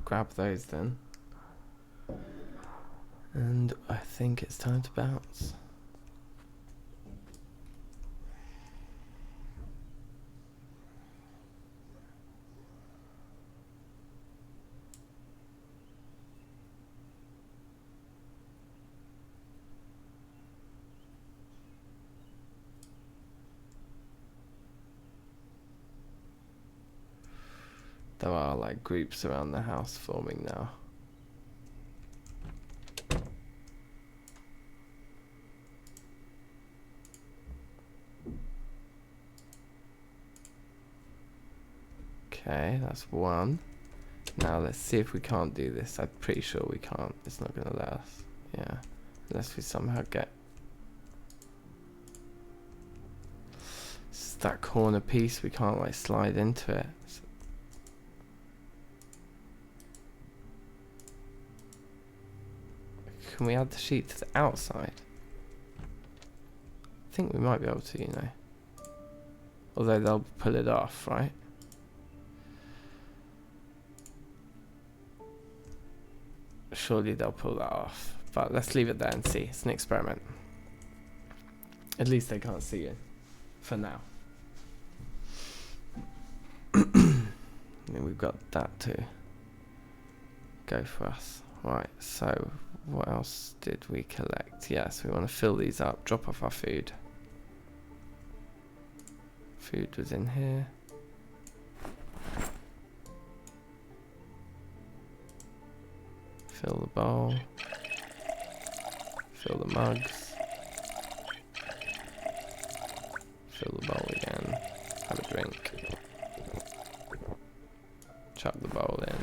A: Grab those then. And I think it's time to bounce. There are like groups around the house forming now. Okay, that's one. Now let's see if we can't do this. I'm pretty sure we can't. It's not going to let us. Yeah, unless we somehow get that corner piece. We can't like slide into it. So can we add the sheet to the outside? I think we might be able to, you know. Although they'll pull it off, right? Surely they'll pull that off. But let's leave it there and see. It's an experiment. At least they can't see it. For now. And we've got that to go for us. Right, so what else did we collect? Yes, we want to fill these up, drop off our food. Food was in here. Fill the bowl. Fill the mugs. Fill the bowl again. Have a drink. Chuck the bowl in.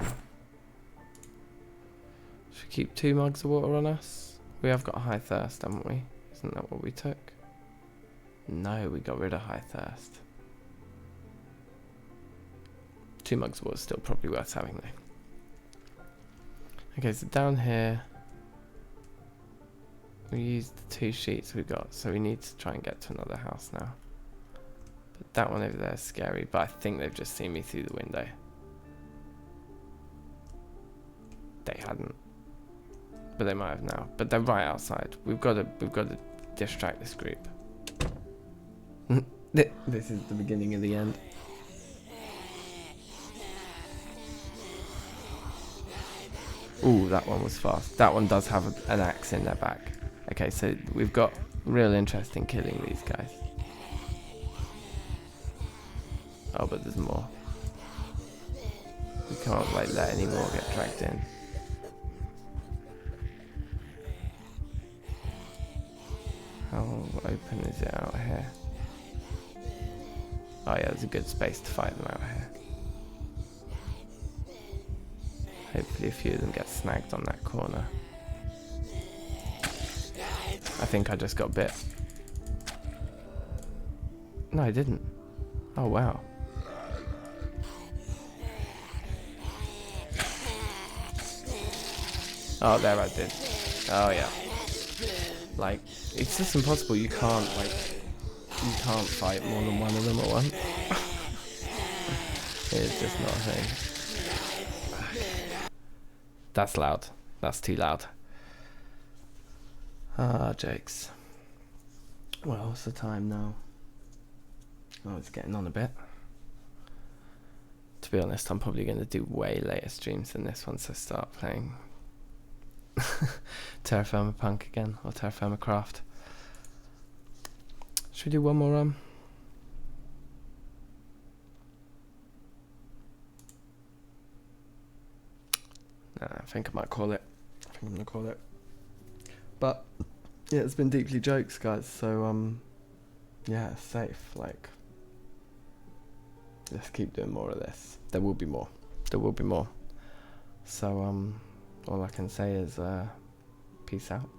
A: Should we keep 2 mugs of water on us? We have got high thirst, haven't we? Isn't that what we took? No, we got rid of high thirst. 2 mugs of water is still probably worth having though. Okay, so down here we used the 2 sheets we got, so we need to try and get to another house now. But that one over there is scary, but I think they've just seen me through the window. They hadn't, but they might have now. But they're right outside. We've got to distract this group. This is the beginning of the end. Ooh, that one was fast. That one does have an axe in their back. Okay, so we've got real interest in killing these guys. Oh, but there's more. We can't like let any more get dragged in. How open is it out here? Oh yeah, there's a good space to fight them out here. Hopefully a few of them get snagged on that corner. I think I just got bit. No, I didn't. Oh wow. Oh, there I did. Oh yeah. Like, it's just impossible. You can't fight more than one of them at once. It's just not a thing. That's loud. That's too loud. Ah, jokes. Well, what's the time now? Oh, it's getting on a bit. To be honest, I'm probably going to do way later streams than this once I start playing Terra Firma Punk again, or Terra Firma Craft. Should we do one more run? Nah, I think I might call it. I think I'm going to call it. But yeah, it's been deeply jokes, guys, so yeah, safe. Like, let's keep doing more of this. There will be more. There will be more. So all I can say is peace out.